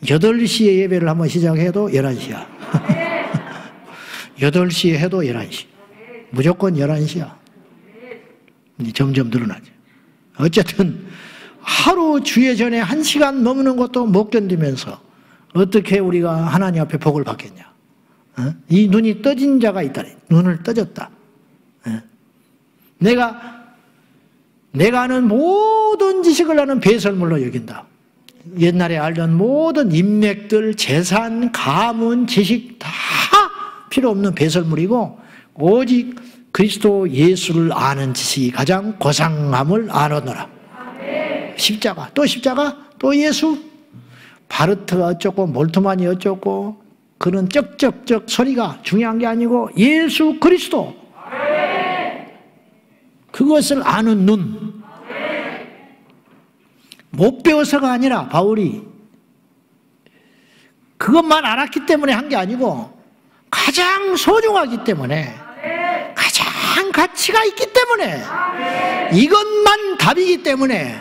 8시에 예배를 한번 시작해도 11시야. 8시에 해도 11시. 무조건 11시야. 점점 늘어나죠. 어쨌든 하루 주의 전에 1시간 넘는 것도 못 견디면서 어떻게 우리가 하나님 앞에 복을 받겠냐. 이 눈이 떠진 자가 있다. 눈을 떠졌다. 내가 아는 모든 지식을 나는 배설물로 여긴다. 옛날에 알던 모든 인맥들, 재산, 가문, 지식 다 필요 없는 배설물이고, 오직 그리스도 예수를 아는 지식이 가장 고상함을 알아노라. 십자가, 또 예수. 바르트가 어쩌고 몰트만이 어쩌고 그런 쩍쩍쩍 소리가 중요한 게 아니고 예수 그리스도, 그것을 아는 눈. 못 배워서가 아니라 바울이 그것만 알았기 때문에 한 게 아니고 가장 소중하기 때문에, 가장 가치가 있기 때문에, 이것만 답이기 때문에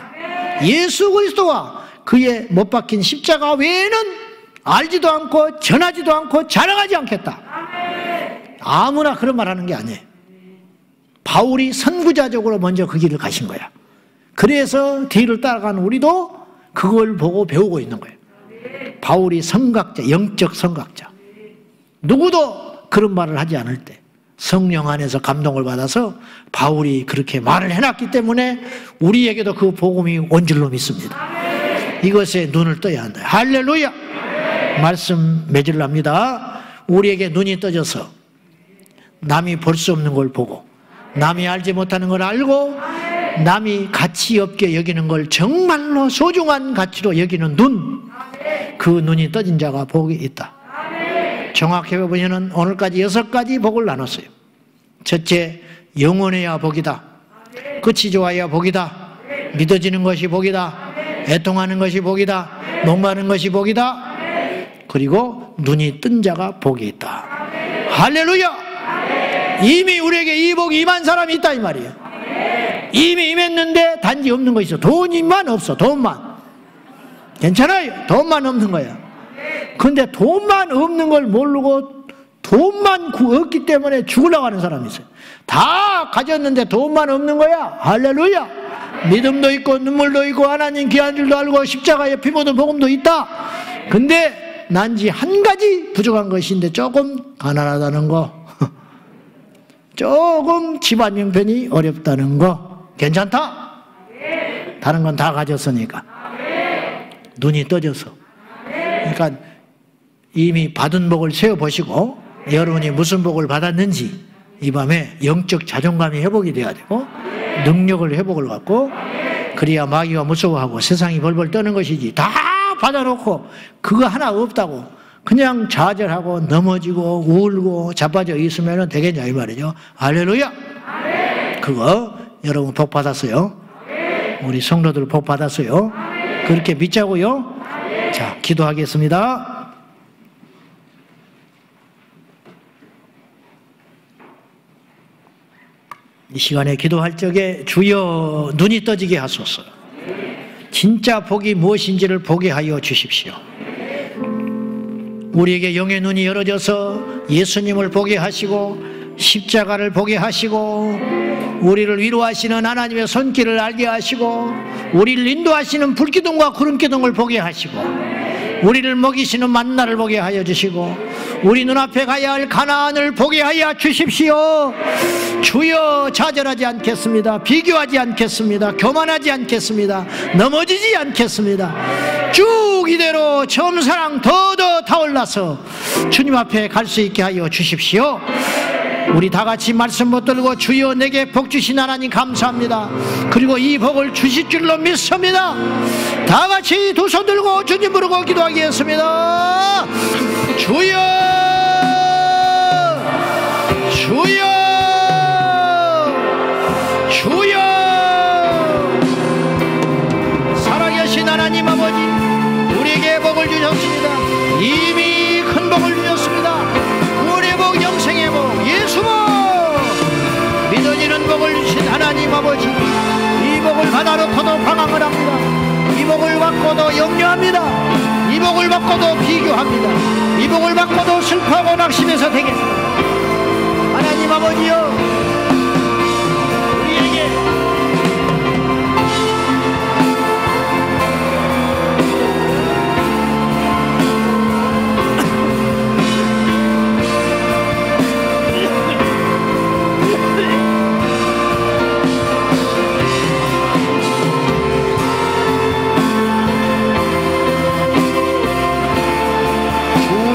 예수 그리스도와 그의 못 박힌 십자가 외에는 알지도 않고 전하지도 않고 자랑하지 않겠다. 아무나 그런 말 하는 게 아니에요. 바울이 선구자적으로 먼저 그 길을 가신 거야. 그래서 뒤를 따라가는 우리도 그걸 보고 배우고 있는 거예요. 바울이 선각자, 영적 선각자. 누구도 그런 말을 하지 않을 때 성령 안에서 감동을 받아서 바울이 그렇게 말을 해놨기 때문에 우리에게도 그 복음이 온 줄로 믿습니다. 이것에 눈을 떠야 한다. 할렐루야! 말씀 맺으랍니다. 우리에게 눈이 떠져서 남이 볼 수 없는 걸 보고, 남이 알지 못하는 걸 알고, 남이 가치 없게 여기는 걸 정말로 소중한 가치로 여기는 눈, 그 눈이 떠진 자가 복이 있다. 정확히 보면 오늘까지 6가지 복을 나눴어요. 첫째, 영원해야 복이다. 끝이 좋아야 복이다. 믿어지는 것이 복이다. 애통하는 것이 복이다. 목마른 것이 복이다. 그리고 눈이 뜬 자가 복이 있다. 할렐루야! 이미 우리에게 이 복이 임한 사람이 있다 이 말이에요. 이미 임했는데 단지 없는 거 있어. 돈만 없어. 돈만. 괜찮아요. 돈만 없는 거야. 근데 돈만 없는 걸 모르고 돈만 얻기 때문에 죽으려고 하는 사람이 있어요. 다 가졌는데 돈만 없는 거야. 할렐루야! 믿음도 있고 눈물도 있고 하나님 귀한 줄도 알고 십자가에 피 묻은 복음도 있다. 근데 난지 한 가지 부족한 것인데 조금 가난하다는 거, 조금 집안 형편이 어렵다는 거. 괜찮다? 다른 건 다 가졌으니까. 눈이 떠져서. 그러니까 이미 받은 복을 세어보시고 여러분이 무슨 복을 받았는지 이 밤에 영적 자존감이 회복이 돼야 되고 능력을 회복을 갖고, 그래야 마귀가 무서워하고 세상이 벌벌 떠는 것이지, 다 받아놓고 그거 하나 없다고 그냥 좌절하고 넘어지고 울고 자빠져 있으면 되겠냐 이 말이죠. 할렐루야! 그거 여러분 복 받았어요. 우리 성도들 복 받았어요. 그렇게 믿자고요. 자, 기도하겠습니다. 이 시간에 기도할 적에 주여 눈이 떠지게 하소서. 진짜 복이 무엇인지를 보게 하여 주십시오. 우리에게 영의 눈이 열어져서 예수님을 보게 하시고 십자가를 보게 하시고 우리를 위로하시는 하나님의 손길을 알게 하시고 우리를 인도하시는 불기둥과 구름기둥을 보게 하시고 우리를 먹이시는 만나를 보게 하여 주시고 우리 눈앞에 가야 할 가나안을 보게 하여 주십시오. 주여, 좌절하지 않겠습니다. 비교하지 않겠습니다. 교만하지 않겠습니다. 넘어지지 않겠습니다. 쭉 이대로 점사랑 더더 타올라서 주님 앞에 갈 수 있게 하여 주십시오. 우리 다 같이 말씀 붙들고 주여 내게 복 주신 하나님 감사합니다. 그리고 이 복을 주실 줄로 믿습니다. 다 같이 두 손 들고 주님 부르고 기도하겠습니다. 주여, 주여, 주여. 살아계신 하나님 아버지, 우리에게 복을 주셨습니다. 이미 큰 복을 주셨습니다. 구원의 복, 영생의 복, 예수 복, 믿어지는 복을 주신 하나님 아버지, 이 복을 받아놓고도 방황을 합니다. 이 복을 받고도 염려합니다. 이 복을 받고도 비교합니다. 이 복을 받고도 슬퍼하고 낙심해서 되겠습니다. 하나님 아버지여,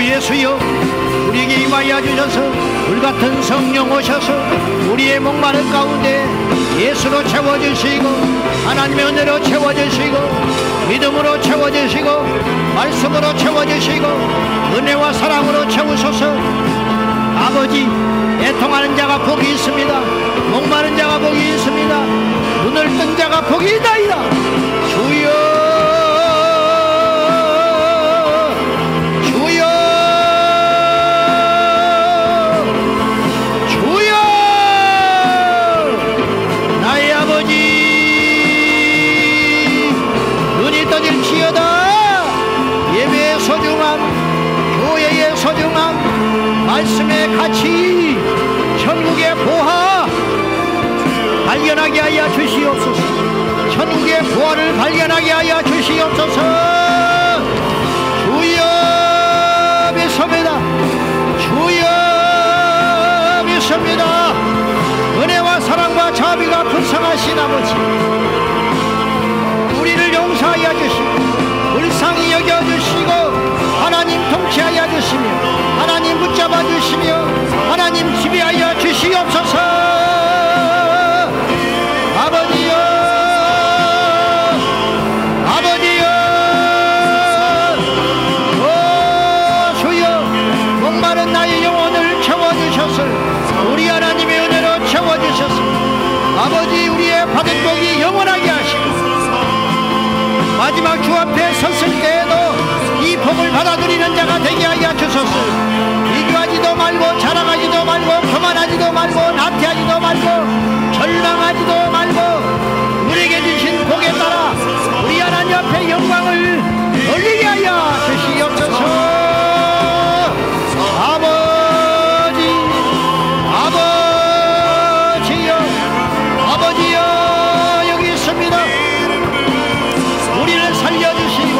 예수여, 우리에게 임하여 주셔서 불같은 성령 오셔서 우리의 목마른 가운데 예수로 채워주시고 하나님의 은혜로 채워주시고 믿음으로 채워주시고 말씀으로 채워주시고 은혜와 사랑으로 채우소서. 아버지, 애통하는 자가 복이 있습니다. 목마른 자가 복이 있습니다. 눈을 뜬 자가 복이 있나이다. 주여, 말씀의 가치, 천국의 보화 발견하게 하여 주시옵소서. 천국의 보화를 발견하게 하여 주시옵소서. 주여 믿습니다. 주여 믿습니다. 풍성하신 아버지, 우리를 용서하여 주시고 불쌍히 여겨주시고 하나님 통치하여 주시며 하나님 붙잡아 주시며 하나님 지배하여 주시옵소서. 아버지여, 아버지여, 오 주여, 목마른 나의 영혼을 채워주셔서 우리 하나님의 은혜로 채워주셔서 아버지 우리의 받은 복이 영원하게 하시고 마지막 주 앞에 섰을 때에도 이 복을 받아들이는 자가 되게 하여 주소서. 비교하지도 말고 자랑하지도 말고 교만하지도 말고 나태하지도 말고 절망하지도 말고 우리에게 주신 복에 따라 우리 하나님 앞에 영광을 올리게 하여 주시옵소서. 아버지, 아버지여, 아버지여, 여기 있습니다. 우리를 살려주시고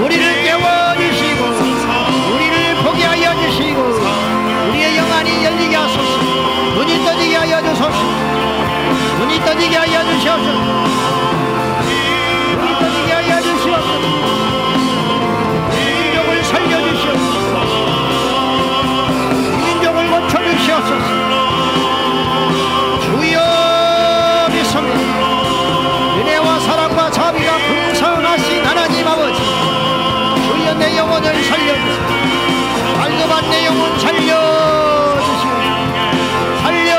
우리를 깨워주시고 우리를 보게 하여 주시고 우리의 영안이 열리게 하소서. 눈이 떠지게 하여 주소서. 눈이 떠지게 하여 주시옵소서. 눈이 떠지게 하여 주시옵소서. 민족을 살려주시옵소서. 민족을 고쳐주시옵소서. 주여 믿습니다. 은혜와 사랑과 자비가 풍성하신 하나님 아버지, 주여 내 영혼을 살려주시고 발급한 내 영혼 살려주시고 살려주시고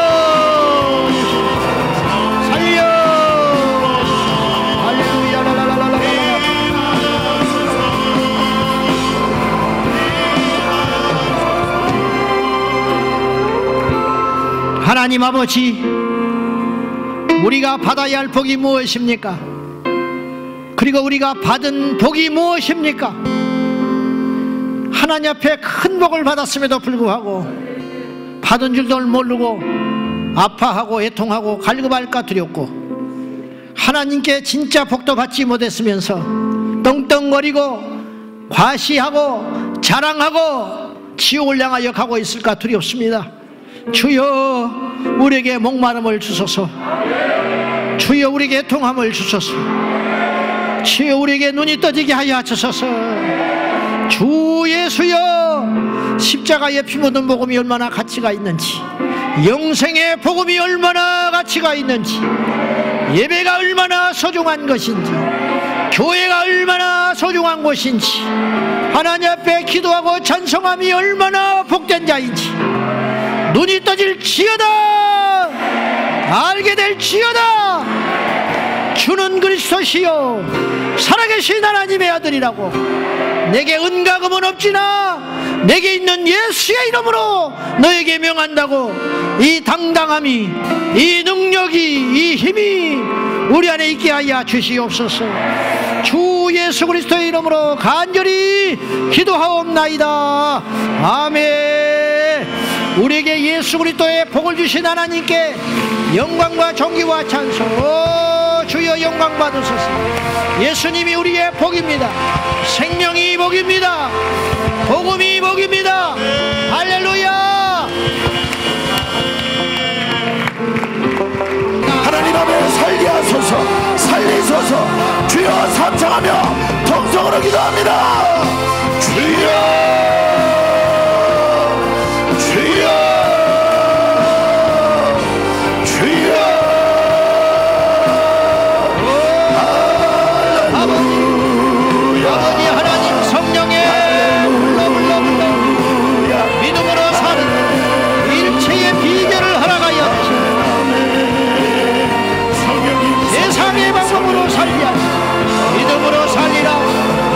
할렐루야. 하나님 아버지, 우리가 받아야 할 복이 무엇입니까? 그리고 우리가 받은 복이 무엇입니까? 하나님 앞에 큰 복을 받았음에도 불구하고 받은 줄도 모르고 아파하고 애통하고 갈급할까 두렵고 하나님께 진짜 복도 받지 못했으면서 떵떵거리고 과시하고 자랑하고 지옥을 향하여 가고 있을까 두렵습니다. 주여 우리에게 목마름을 주소서. 주여 우리에게 애통함을 주소서. 주여 우리에게 눈이 떠지게 하여 주소서. 주 예수여, 십자가의 피 묻은 복음이 얼마나 가치가 있는지, 영생의 복음이 얼마나 가치가 있는지, 예배가 얼마나 소중한 것인지, 교회가 얼마나 소중한 곳인지, 하나님 앞에 기도하고 찬송함이 얼마나 복된 자인지 눈이 떠질지어다, 알게 될지어다. 주는 그리스도시요 살아계신 하나님의 아들이라고. 내게 은가금은 없지나 내게 있는 예수의 이름으로 너에게 명한다고. 이 당당함이, 이 능력이, 이 힘이 우리 안에 있게 하여 주시옵소서. 주 예수 그리스도의 이름으로 간절히 기도하옵나이다. 아멘. 우리에게 예수 그리스도의 복을 주신 하나님께 영광과 존귀와 찬송. 주여 영광 받으소서. 예수님이 우리의 복입니다. 생명이 복입니다. 복음이 복입니다. 할렐루야. 하나님 앞에 살게 하소서. 살리소서. 주여 삼창하며 통성으로 기도합니다. 주여, 주여,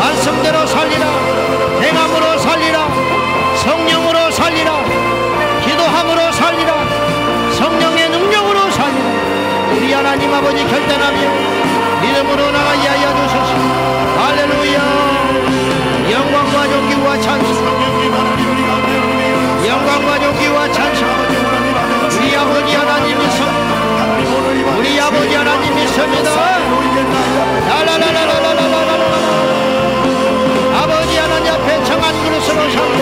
말씀대로 살리라. 행함으로 살리라. 성령으로 살리라. 기도함으로 살리라. 성령의 능력으로 살리라. 우리 하나님 아버지 결단하며 믿음으로 나가게 하여 주소서. 할렐루야. 영광과 존귀와 찬송, 영광과 존귀와 찬송. 우리 아버지 하나님 믿습니다. 우리 아버지 하나님 믿습니다. 라라라라라라라라. 아버지 하나님 앞에 정한 그릇으로 살라.